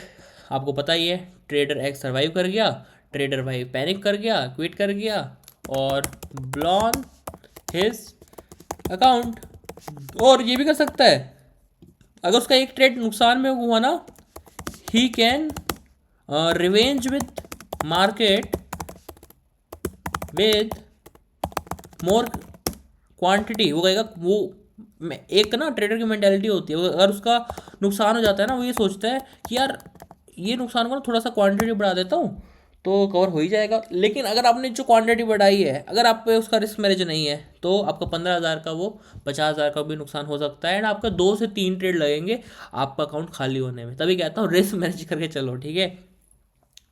आपको पता ही है, ट्रेडर एक्स सर्वाइव कर गया, ट्रेडर वाई पैनिक कर गया, क्विट कर गया और ब्लॉन हिज अकाउंट। और ये भी कर सकता है, अगर उसका एक ट्रेड नुकसान में हुआ ना, he can revenge with market with more quantity. वो कहेगा, वो एक ना ट्रेडर की मेंटालिटी होती है, अगर उसका नुकसान हो जाता है ना, वो ये सोचता है कि यार ये नुकसान को ना थोड़ा सा क्वांटिटी बढ़ा देता हूँ तो कवर हो ही जाएगा। लेकिन अगर आपने जो क्वांटिटी बढ़ाई है, अगर आप पे उसका रिस्क मैनेज नहीं है, तो आपका 15,000 का वो 50,000 का भी नुकसान हो सकता है, एंड आपका 2 से 3 ट्रेड लगेंगे आपका अकाउंट खाली होने में। तभी कहता हूँ रिस्क मैनेज करके चलो, ठीक है।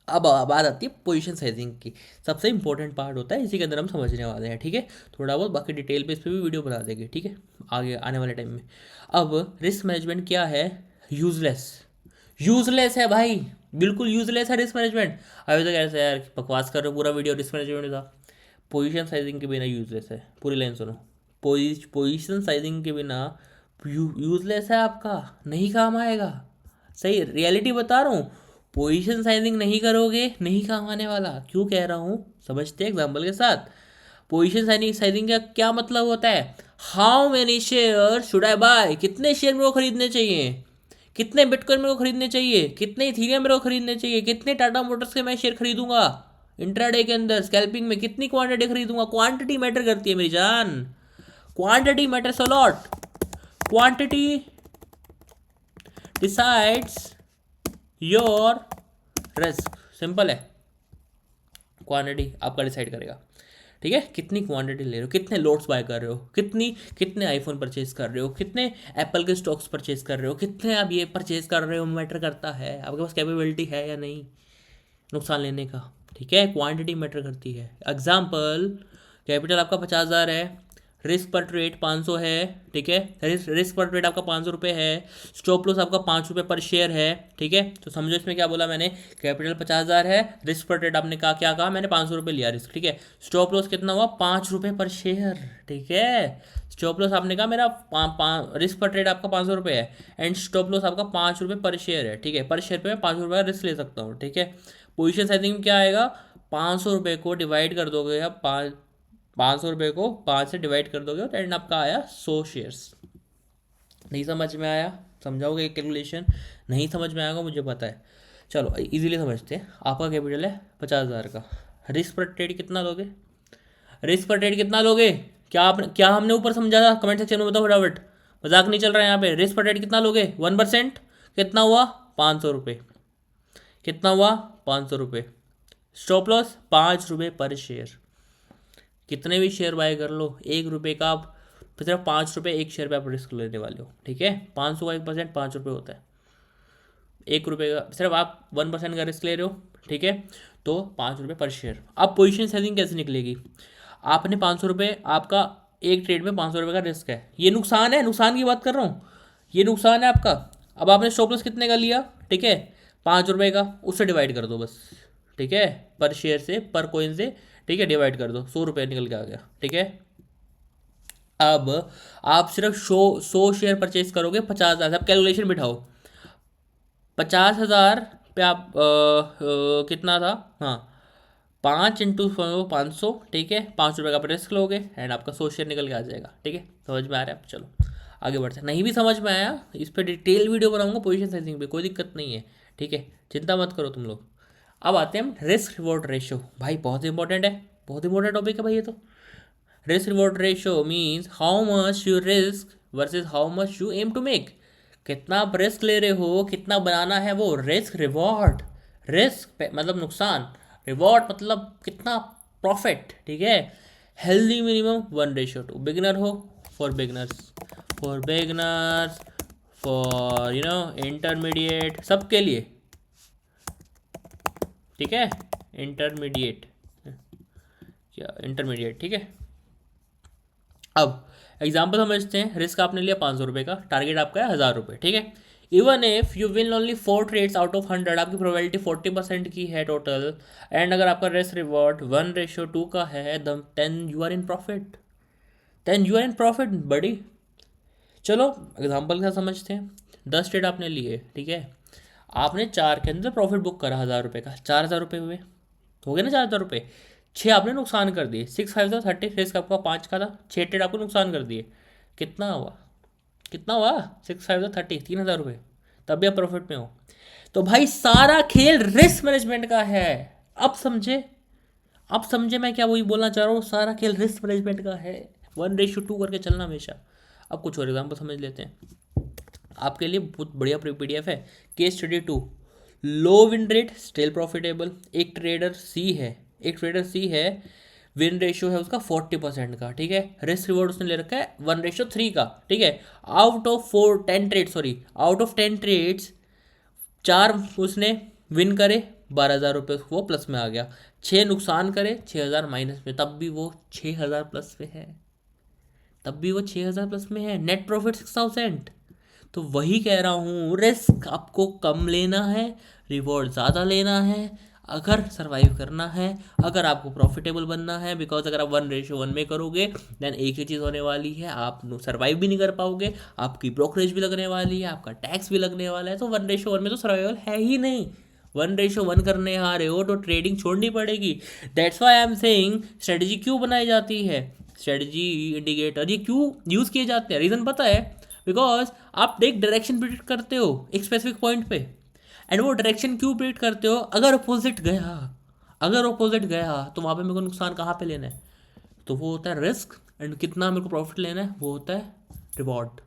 अब बात आती है पोजीशन साइजिंग की, सबसे इंपॉर्टेंट पार्ट होता है, इसी के अंदर हम समझने वाले हैं, ठीक है। थोड़ा बहुत बाकी डिटेल पे इस पर भी वीडियो बना देंगे, ठीक है, आगे आने वाले टाइम में। अब रिस्क मैनेजमेंट क्या है, यूजलेस, यूजलेस है भाई, बिल्कुल यूजलेस है रिस्क मैनेजमेंट। अभी तो कैसे यार बकवास कर रहे हो, पूरा वीडियो रिस्क मैनेजमेंट था। पोजीशन साइजिंग के बिना यूजलेस है, पूरी लाइन सुनो, पोजीशन साइजिंग के बिना यूजलेस है, आपका नहीं काम आएगा, सही रियलिटी बता रहा हूँ। पोजीशन साइजिंग नहीं करोगे नहीं काम आने वाला, क्यों कह रहा हूँ समझते एग्जाम्पल के साथ। पोजीशन साइजिंग का क्या मतलब होता है, how many share should I buy, कितने शेयर मेरे को खरीदने चाहिए, कितने बिटकॉइन मेरे को खरीदने चाहिए, कितने इथीरियम मेरे को खरीदने चाहिए, कितने टाटा मोटर्स के मैं शेयर खरीदूंगा इंट्राडे के अंदर स्कैल्पिंग में, कितनी क्वांटिटी खरीदूंगा। क्वांटिटी मैटर करती है मेरी जान, quantity matters a lot, quantity decides your risk, simple है, क्वांटिटी आपका डिसाइड करेगा, ठीक है। कितनी क्वांटिटी ले रहे हो, कितने लोट्स बाय कर रहे हो, कितने आईफोन परचेज कर रहे हो, कितने एप्पल के स्टॉक्स परचेज कर रहे हो, कितने आप ये परचेज कर रहे हो, मैटर करता है, आपके पास कैपेबिलिटी है या नहीं नुकसान लेने का, ठीक है। क्वांटिटी मैटर करती है। एग्जाम्पल, कैपिटल आपका 50,000 है, रिस्क पर ट्रेड 500 है, ठीक है, रिस्क पर ट्रेड आपका 500 रुपये है, स्टॉप लॉस आपका 5 रुपये पर शेयर है, ठीक है। तो समझो इसमें क्या बोला मैंने, कैपिटल 50,000 है, रिस्क पर ट्रेड आपने कहा, क्या कहा मैंने, 500 रुपये लिया रिस्क, ठीक है। स्टॉप लॉस कितना हुआ, 5 रुपये पर शेयर, ठीक है। स्टॉप लॉस आपने कहा मेरा रिस्क पर ट्रेड आपका 500 रुपये है, एंड स्टॉप लॉस आपका 5 रुपये पर शेयर है, ठीक है। पर शेयर पे मैं 5 रुपये का रिस्क ले सकता हूँ, ठीक है। पोजिशन साइजिंग में क्या आएगा, 500 रुपये को डिवाइड कर दोगे आप 500 रुपये को 5 से डिवाइड कर दोगे तो एंड आपका आया 100 शेयर्स। नहीं समझ में आया, समझाओगे कैलकुलेशन, नहीं समझ में आएगा मुझे पता है। चलो इजीली समझते हैं, आपका कैपिटल है 50,000 का, रिस्क पर ट्रेड कितना लोगे, रिस्क पर ट्रेड कितना लोगे, क्या हमने ऊपर समझा था, कमेंट सेक्शन में बताओ फटाफट, मजाक नहीं चल रहा है यहाँ पे। रिस्क पर ट्रेड कितना लोगे, 1%, कितना हुआ 500 रुपये, कितना हुआ 500 रुपये, स्टॉप लॉस 5 रुपये पर शेयर, कितने भी शेयर बाय कर लो, 1 रुपये का आप सिर्फ 5 रुपये एक शेयर पे आप रिस्क लेने वाले हो, ठीक है। 500 का 1% 5 रुपये होता है, 1 रुपये का सिर्फ आप 1% का रिस्क ले रहे हो, ठीक है। तो 5 रुपये पर शेयर। अब पोजीशन साइजिंग कैसे निकलेगी, आपने 500 रुपये, आपका एक ट्रेड में 500 रुपये का रिस्क है, ये नुकसान है, नुकसान की बात कर रहा हूँ, ये नुकसान है आपका। अब आपने स्टॉप लॉस कितने का लिया, ठीक है, 5 रुपये का, उससे डिवाइड कर दो बस, ठीक है, पर शेयर से, पर कोइन से, ठीक है, डिवाइड कर दो, 100 रुपये निकल के आ गया, ठीक है। अब आप सिर्फ 100 शेयर परचेज करोगे 50,000, अब कैलकुलेशन बिठाओ, 50,000 पे आप कितना था, हाँ, 5 × 500, ठीक है, 5 रुपये का आप रिस्क लोगे एंड आपका 100 शेयर निकल के आ जाएगा, ठीक है। समझ में आ रहा है, आप चलो आगे बढ़ते हैं। नहीं भी समझ में आया, इस पर डिटेल वीडियो बनाऊंगा पोजीशन साइजिंग पे, कोई दिक्कत नहीं है, ठीक है, चिंता मत करो तुम लोग। अब आते हैं हम रिस्क रिवॉर्ड रेशियो, भाई बहुत इंपॉर्टेंट है, बहुत इंपॉर्टेंट टॉपिक है भाई ये तो। Risk reward ratio means how much you risk versus how much you aim to make, कितना आप रिस्क ले रहे हो, कितना बनाना है वो, रिस्क रिवॉर्ड, रिस्क मतलब नुकसान, रिवॉर्ड मतलब कितना प्रॉफिट, ठीक है। हेल्दी मिनिमम 1:2, बिगिनर हो, for beginners, for beginners, for intermediate, सबके लिए, ठीक है, इंटरमीडिएट, क्या इंटरमीडिएट, ठीक है। अब एग्जाम्पल समझते हैं, रिस्क आपने लिया 500 रुपये का, टारगेट आपका है 1000 रुपये, ठीक है। Even if you win only 4 trades out of 100, आपकी प्रोबेबिलिटी 40% की है टोटल, एंड अगर आपका रिस्क रिवॉर्ड 1:2 का है, then you are in profit, then you are in profit बड़ी। चलो एग्जाम्पल के साथ समझते हैं, 10 ट्रेड आपने लिए, ठीक है, आपने 4 के अंदर प्रॉफिट बुक करा 1000 रुपये का, 4000 रुपये हुए, हो गए ना 4000 रुपये, 6 आपने नुकसान कर दिए, 6 5 30, रिस्क आपका 5 का था, 6 ट्रेड आपको नुकसान कर दिए, कितना हुआ, कितना हुआ, 6 5 30, 3000 रुपये, तब भी आप प्रॉफिट में हो। तो भाई सारा खेल रिस्क मैनेजमेंट का है, अब समझे, अब समझे मैं क्या वही बोलना चाह रहा हूँ, सारा खेल रिस्क मैनेजमेंट का है, 1:2 करके चलना हमेशा। अब कुछ और एग्जाम्पल समझ लेते हैं, आपके लिए बहुत बढ़िया PDF है, केस स्टडी 2, लो विन रेट स्टिल प्रॉफिटेबल। एक ट्रेडर सी है, एक ट्रेडर सी है, विन रेशियो है उसका 40% का, ठीक है, रिस्क रिवॉर्ड उसने ले रखा है 1:3 का, ठीक है। Out of 10 trade, sorry, out of 10 trades 4 उसने विन करे, 12,000 रुपये वो प्लस में आ गया, 6 नुकसान करे, 6,000 माइनस में, तब भी वो 6,000 प्लस में है, तब भी वो 6,000 प्लस में है, नेट प्रॉफिट 6,000। तो वही कह रहा हूँ, रिस्क आपको कम लेना है, रिवॉर्ड ज़्यादा लेना है, अगर सरवाइव करना है, अगर आपको प्रॉफिटेबल बनना है, बिकॉज अगर आप 1:1 में करोगे देन एक ही चीज़ होने वाली है, आप सरवाइव भी नहीं कर पाओगे, आपकी ब्रोकरेज भी लगने वाली है, आपका टैक्स भी लगने वाला है, तो 1:1 में तो सर्वाइवल है ही नहीं। 1:1 करने आ रहे हो तो ट्रेडिंग छोड़नी पड़ेगी। That's why I am saying strategy क्यों बनाई जाती है, स्ट्रेटजी इंडिकेटर ये क्यों यूज़ किए जाते हैं, रीज़न पता है, बिकॉज आप एक डायरेक्शन प्रिडिक्ट करते हो एक स्पेसिफिक पॉइंट पे, एंड वो डायरेक्शन क्यों प्रिडिक्ट करते हो, अगर अपोजिट गया, अगर अपोजिट गया तो वहाँ पे मेरे को नुकसान कहाँ पे लेना है, तो वो होता है रिस्क, एंड कितना मेरे को प्रॉफिट लेना है वो होता है रिवॉर्ड,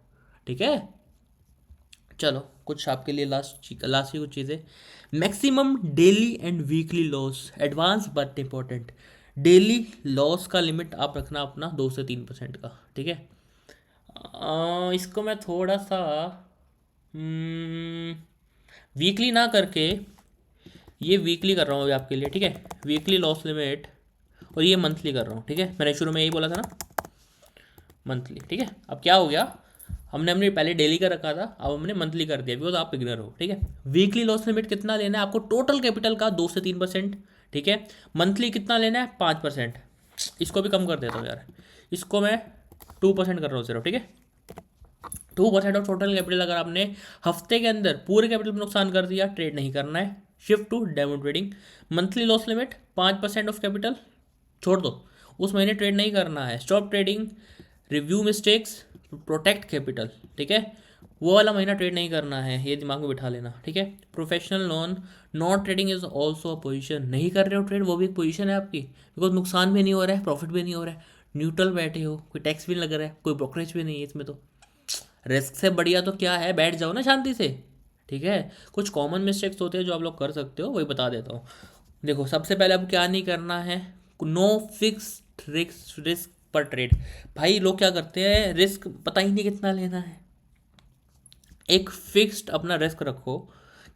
ठीक है। चलो कुछ आपके लिए लास्ट की कुछ चीज़ें, maximum daily and weekly loss, advance but important, daily loss का लिमिट आप रखना अपना 2 से 3% का, ठीक है। इसको मैं थोड़ा सा वीकली ना करके, ये वीकली कर रहा हूँ अभी आपके लिए, ठीक है, वीकली लॉस लिमिट, और ये मंथली कर रहा हूँ, ठीक है, मैंने शुरू में यही बोला था ना, मंथली, ठीक है। अब क्या हो गया, हमने पहले डेली का रखा था, अब हमने मंथली कर दिया, बिकॉज आप बिगिनर हो, ठीक है। वीकली लॉस लिमिट कितना लेना है आपको, टोटल कैपिटल का 2 से 3%, ठीक है। मंथली कितना लेना है, 5%, इसको भी कम कर देता हूँ यार, इसको मैं 2% कर रहा हूँ सिर्फ, ठीक है। 2% ऑफ टोटल कैपिटल अगर आपने हफ्ते के अंदर पूरे कैपिटल में नुकसान कर दिया, ट्रेड नहीं करना है, shift to demo trading. Monthly loss limit 5% of capital छोड़ दो, उस महीने ट्रेड नहीं करना है, stop trading, review mistakes, protect capital, ठीक है, वो वाला महीना ट्रेड नहीं करना है, ये दिमाग में बिठा लेना, ठीक है। Professional non not trading is also a position, नहीं कर रहे हो ट्रेड, वो भी एक पोजीशन है आपकी, बिकॉज नुकसान भी नहीं हो रहा है, प्रॉफिट भी नहीं हो रहा है, न्यूट्रल बैठे हो, कोई टैक्स भी नहीं लग रहा है, कोई ब्रोकरेज भी नहीं है इसमें, तो रिस्क से बढ़िया तो क्या है, बैठ जाओ ना शांति से, ठीक है। कुछ कॉमन मिस्टेक्स होते हैं जो आप लोग कर सकते हो, वही बता देता हूँ। देखो सबसे पहले अब क्या नहीं करना है, नो फिक्स रिस्क रिस्क पर ट्रेड। भाई लोग क्या करते हैं, रिस्क पता ही नहीं कितना लेना है। एक फिक्स्ड अपना रिस्क रखो,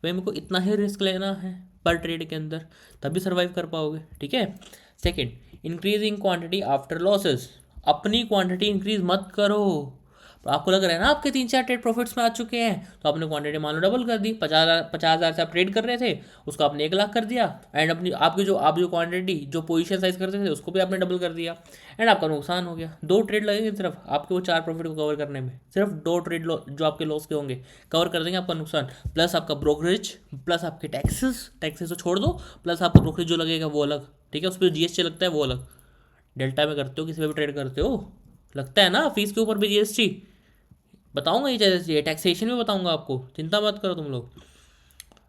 भाई मेरे को इतना ही रिस्क लेना है पर ट्रेड के अंदर, तभी सर्वाइव कर पाओगे। ठीक है। Second, increasing quantity after losses. अपनी क्वांटिटी इंक्रीज मत करो। तो आपको लग रहा है ना आपके 3-4 ट्रेड प्रॉफिट्स में आ चुके हैं, तो आपने क्वांटिटी मान लो डबल कर दी। 50,000 से आप ट्रेड कर रहे थे, उसको आपने 1 लाख कर दिया। एंड अपनी आपकी जो आप जो क्वांटिटी जो पोजीशन साइज करते थे उसको भी आपने डबल कर दिया। एंड आपका नुकसान हो गया। 2 ट्रेड लगेंगे सिर्फ आपके वो 4 प्रॉफिट को कवर करने में, सिर्फ 2 ट्रेड जो आपके लॉस के होंगे कवर कर देंगे आपका नुकसान, प्लस आपका ब्रोकरेज, प्लस आपके टैक्सेस, टैक्सेस तो छोड़ दो, प्लस आपका ब्रोकरेज जो लगेगा वो अलग। ठीक है, उस पर जीएसटी लगता है वो अलग। डेल्टा में करते हो, किसी पे भी ट्रेड करते हो, लगता है ना फीस के ऊपर भी जीएसटी। बताऊंगा ये चीज़, ये टैक्सेशन में बताऊंगा आपको, चिंता मत करो तुम लोग।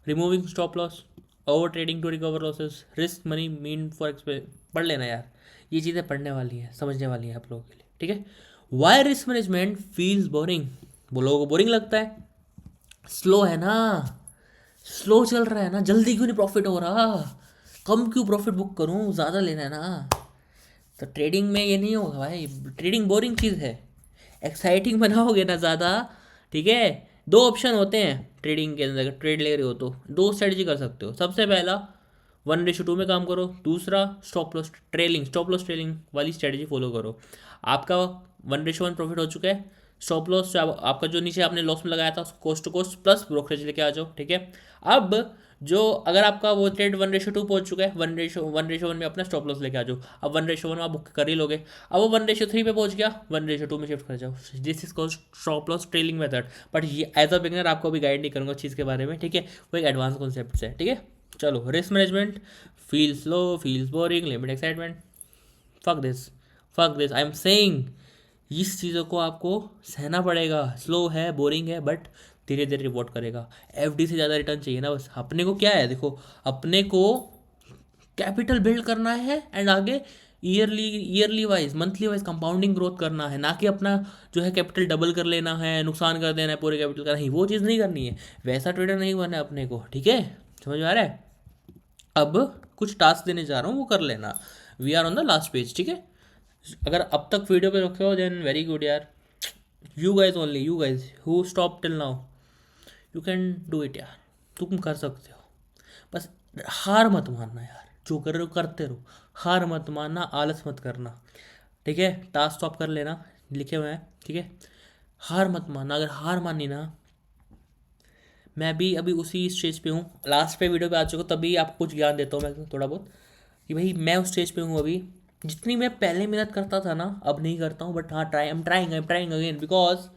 Removing stop loss, over trading to recover losses, risk money mean for expense. पढ़ लेना यार, ये चीज़ें पढ़ने वाली हैं, समझने वाली हैं आप लोगों के लिए। ठीक है। Why risk management feels boring. वो लोगों को बोरिंग लगता है, स्लो है ना, स्लो चल रहा है ना, जल्दी क्यों नहीं प्रॉफिट हो रहा, कम क्यों प्रॉफिट बुक करूं, ज़्यादा लेना है ना। तो ट्रेडिंग में ये नहीं होगा भाई, ट्रेडिंग बोरिंग चीज़ है। एक्साइटिंग बनाओगे ना ज़्यादा। ठीक है। 2 ऑप्शन होते हैं ट्रेडिंग के अंदर, अगर ट्रेड ले रहे हो तो 2 स्ट्रेटजी कर सकते हो। सबसे पहला 1:2 में काम करो, दूसरा स्टॉप लॉस ट्रेलिंग वाली स्ट्रेटजी फॉलो करो। आपका 1:1 प्रॉफिट हो चुका है। स्टॉप लॉस जो आपका जो नीचे आपने लॉस में लगाया था cost to cost plus brokerage लेके आ जाओ। ठीक है। अब जो अगर आपका वो ट्रेड 1:2 पहुंच चुका है, 1:1 में अपना स्टॉप लॉस लेके आ जाओ। अब 1:1 में आप बुक कर ही लोगे। अब वो 1:3 पे पहुंच गया, 1:2 में शिफ्ट कर जाओ। This is called stop loss trailing method. But ये एज अ बिगनर आपको भी गाइड नहीं करूंगा उस चीज़ के बारे में। ठीक है, वो एक एडवांस कॉन्सेप्ट है। ठीक है। चलो, risk management, feel slow, feels boring, limit excitement, fuck this I am saying. इस चीज़ों को आपको सहना पड़ेगा। स्लो है, बोरिंग है, बट धीरे धीरे रिवॉर्ड करेगा। एफडी से ज़्यादा रिटर्न चाहिए ना बस। अपने को क्या है, देखो अपने को कैपिटल बिल्ड करना है एंड आगे yearly wise, monthly wise compounding growth करना है, ना कि अपना जो है कैपिटल डबल कर लेना है, नुकसान कर देना है पूरे कैपिटल का। नहीं, वो चीज़ नहीं करनी है, वैसा ट्रेडर नहीं बनना है अपने को। ठीक है, समझ में आ रहा है। अब कुछ टास्क देने जा रहा हूँ, वो कर लेना। We are on the last page. ठीक है। अगर अब तक वीडियो पे रखे हो देन वेरी गुड यार। You guys only, you guys who stop till now, you can do it यार, तुम कर सकते हो। बस हार मत मानना यार, जो कर रहे हो करते रहो, हार मत मानना, आलस मत करना। ठीक है। टास्क स्टॉप कर लेना, लिखे हुए हैं। ठीक है। हार मत मानना, अगर हार मानी ना, मैं भी अभी उसी स्टेज पे हूँ, लास्ट पे वीडियो पे आ चुका हूँ, तभी आपको कुछ ज्ञान देता हूँ मैं थोड़ा बहुत, कि भाई मैं उस स्टेज पे हूँ अभी। जितनी मैं पहले मेहनत करता था ना, अब नहीं करता हूँ, बट हाँ I am trying again, because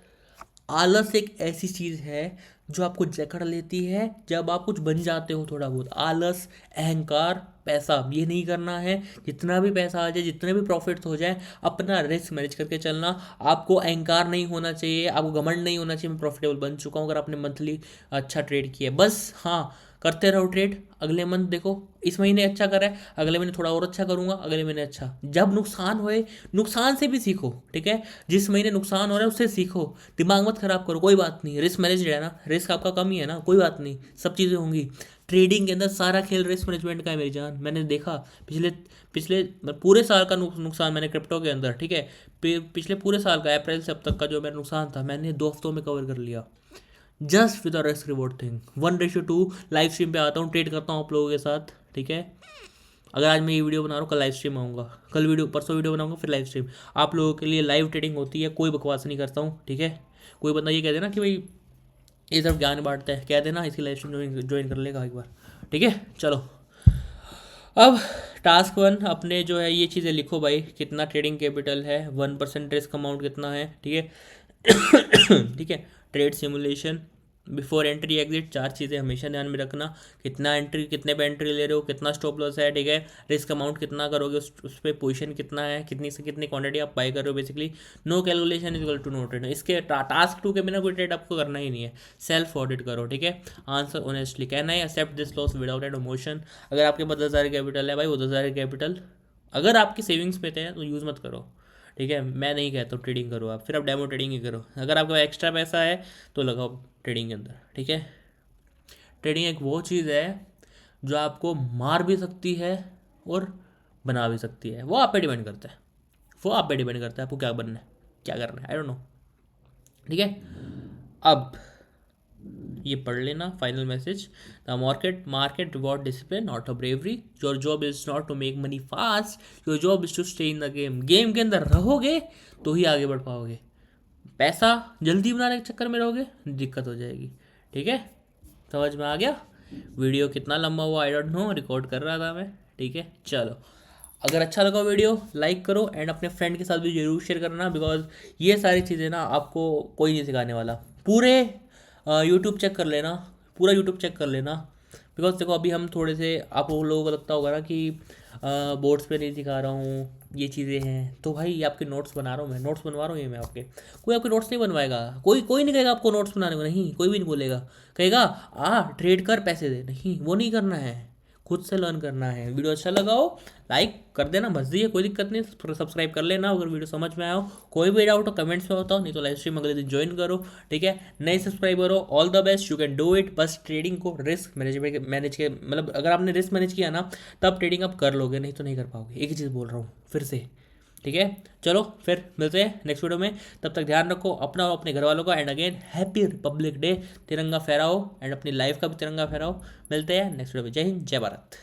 आलस एक ऐसी चीज़ है जो आपको जकड़ लेती है जब आप कुछ बन जाते हो थोड़ा बहुत। आलस, अहंकार, पैसा, ये नहीं करना है। जितना भी पैसा आ जाए, जितने भी प्रॉफिट्स हो जाए, अपना रिस्क मैनेज करके चलना। आपको अहंकार नहीं होना चाहिए, आपको घमंड नहीं होना चाहिए मैं प्रॉफिटेबल बन चुका हूँ अगर आपने मंथली अच्छा ट्रेड किया है। बस हाँ, करते रहो ट्रेड। अगले मंथ देखो, इस महीने अच्छा करा है, अगले महीने थोड़ा और अच्छा करूंगा, अगले महीने अच्छा। जब नुकसान होए, नुकसान से भी सीखो। ठीक है। जिस महीने नुकसान हो रहा है उससे सीखो, दिमाग मत खराब करो। कोई बात नहीं, रिस्क मैनेज है ना, रिस्क आपका कम ही है ना, कोई बात नहीं, सब चीज़ें होंगी। ट्रेडिंग के अंदर सारा खेल रिस्क मैनेजमेंट का है मेरी जान। मैंने देखा पिछले पिछले पूरे साल का नुकसान मैंने क्रिप्टो के अंदर, ठीक है, पिछले पूरे साल का अप्रैल से अब तक का जो मेरा नुकसान था, मैंने 2 हफ्तों में कवर कर लिया। Just with risk reward thing. 1:2 live stream पे आता हूँ, ट्रेड करता हूँ आप लोगों के साथ। ठीक है। अगर आज मैं ये वीडियो बना रहा हूँ, कल लाइव स्ट्रीम आऊँगा, कल वीडियो, परसों वीडियो बनाऊँगा, फिर लाइव स्ट्रीम। आप लोगों के लिए लाइव ट्रेडिंग होती है, कोई बकवास नहीं करता हूँ। ठीक है। कोई बंदा ये कह देना कि भाई ये सब ज्ञान बांटता है, कह देना, इसकी लाइव स्ट्रीम ज्वाइन कर लेगा एक बार। ठीक है। चलो, अब टास्क 1 अपने जो है ये चीज़ें लिखो भाई। कितना ट्रेडिंग कैपिटल है, 1% रिस्क अमाउंट कितना है। ठीक है। ठीक है। Trade simulation, before entry exit, 4 चीज़ें हमेशा ध्यान में रखना। कितना एंट्री, कितने पे एंट्री ले रहे हो, कितना स्टॉप लॉस है। ठीक है। रिस्क अमाउंट कितना करोगे, उस पर पोजिशन कितना है, कितनी से कितनी क्वांटिटी आप बाई कर रहे हो। Basically no calculation is equal to no trade. इसके टास्क 2 के बिना कोई ट्रेड आपको करना ही नहीं है। सेल्फ ऑडिट करो। ठीक है। Answer honestly, can I accept this loss without an emotion. अगर आपके पास 10,000 कैपिटल है भाई, वो 10,000 कैपिटल अगर आपकी सेविंग्स में थे तो यूज़ मत करो। ठीक है। मैं नहीं कहता हूँ ट्रेडिंग करो आप, फिर आप डेमो ट्रेडिंग ही करो। अगर आपका एक्स्ट्रा पैसा है तो लगाओ ट्रेडिंग के अंदर। ठीक है। ट्रेडिंग एक वो चीज़ है जो आपको मार भी सकती है और बना भी सकती है। वो आप पे डिपेंड करता है, वो आप पे डिपेंड करता है आपको क्या बनना है, क्या करना है, आई डोंट नो। ठीक है, अब ये पढ़ लेना final message. The market reward discipline not a bravery. Your job is not to make money fast, your job is to stay in the game. Game के अंदर रहोगे तो ही आगे बढ़ पाओगे। पैसा जल्दी बनाने के चक्कर में रहोगे, दिक्कत हो जाएगी। ठीक है, समझ में आ गया। वीडियो कितना लंबा हुआ आई डोंट नो, रिकॉर्ड कर रहा था मैं। ठीक है, चलो, अगर अच्छा लगा वीडियो लाइक करो एंड अपने फ्रेंड के साथ भी जरूर शेयर करना, बिकॉज ये सारी चीज़ें ना आपको कोई नहीं सिखाने वाला। पूरे यूट्यूब चेक कर लेना, पूरा यूट्यूब चेक कर लेना। बिकॉज देखो अभी हम थोड़े से, आप लोगों को लगता होगा ना कि बोर्ड्स पे नहीं सिखा रहा हूँ, ये चीज़ें हैं, तो भाई ये आपके नोट्स बना रहा हूँ मैं, नोट्स बनवा रहा हूँ ये मैं आपके। कोई आपके नोट्स नहीं बनवाएगा, कोई कोई नहीं कहेगा आपको नोट्स बनाने को, नहीं, कोई भी नहीं बोलेगा। कहेगा ट्रेड कर पैसे दे, नहीं, वो नहीं करना है, खुद से लर्न करना है। वीडियो अच्छा लगा हो लाइक कर देना, मर्जी है, कोई दिक्कत नहीं, सब्सक्राइब कर लेना अगर वीडियो समझ में आया हो। कोई भी डाउट हो कमेंट्स में बताओ, नहीं तो लाइव स्ट्रीम अगले दिन ज्वाइन करो। ठीक है, नए सब्सक्राइबर हो, all the best, you can do it. बस ट्रेडिंग को रिस्क मैनेज के, मतलब अगर आपने रिस्क मैनेज किया ना तब ट्रेडिंग आप कर लोगे, नहीं तो नहीं कर पाओगे। एक ही चीज़ बोल रहा हूँ फिर से। ठीक है, चलो फिर मिलते हैं नेक्स्ट वीडियो में। तब तक ध्यान रखो अपना और अपने घर वालों का, and again happy Republic day. तिरंगा फहराओ एंड अपनी लाइफ का भी तिरंगा फहराओ। मिलते हैं नेक्स्ट वीडियो में। जय हिंद, जय भारत।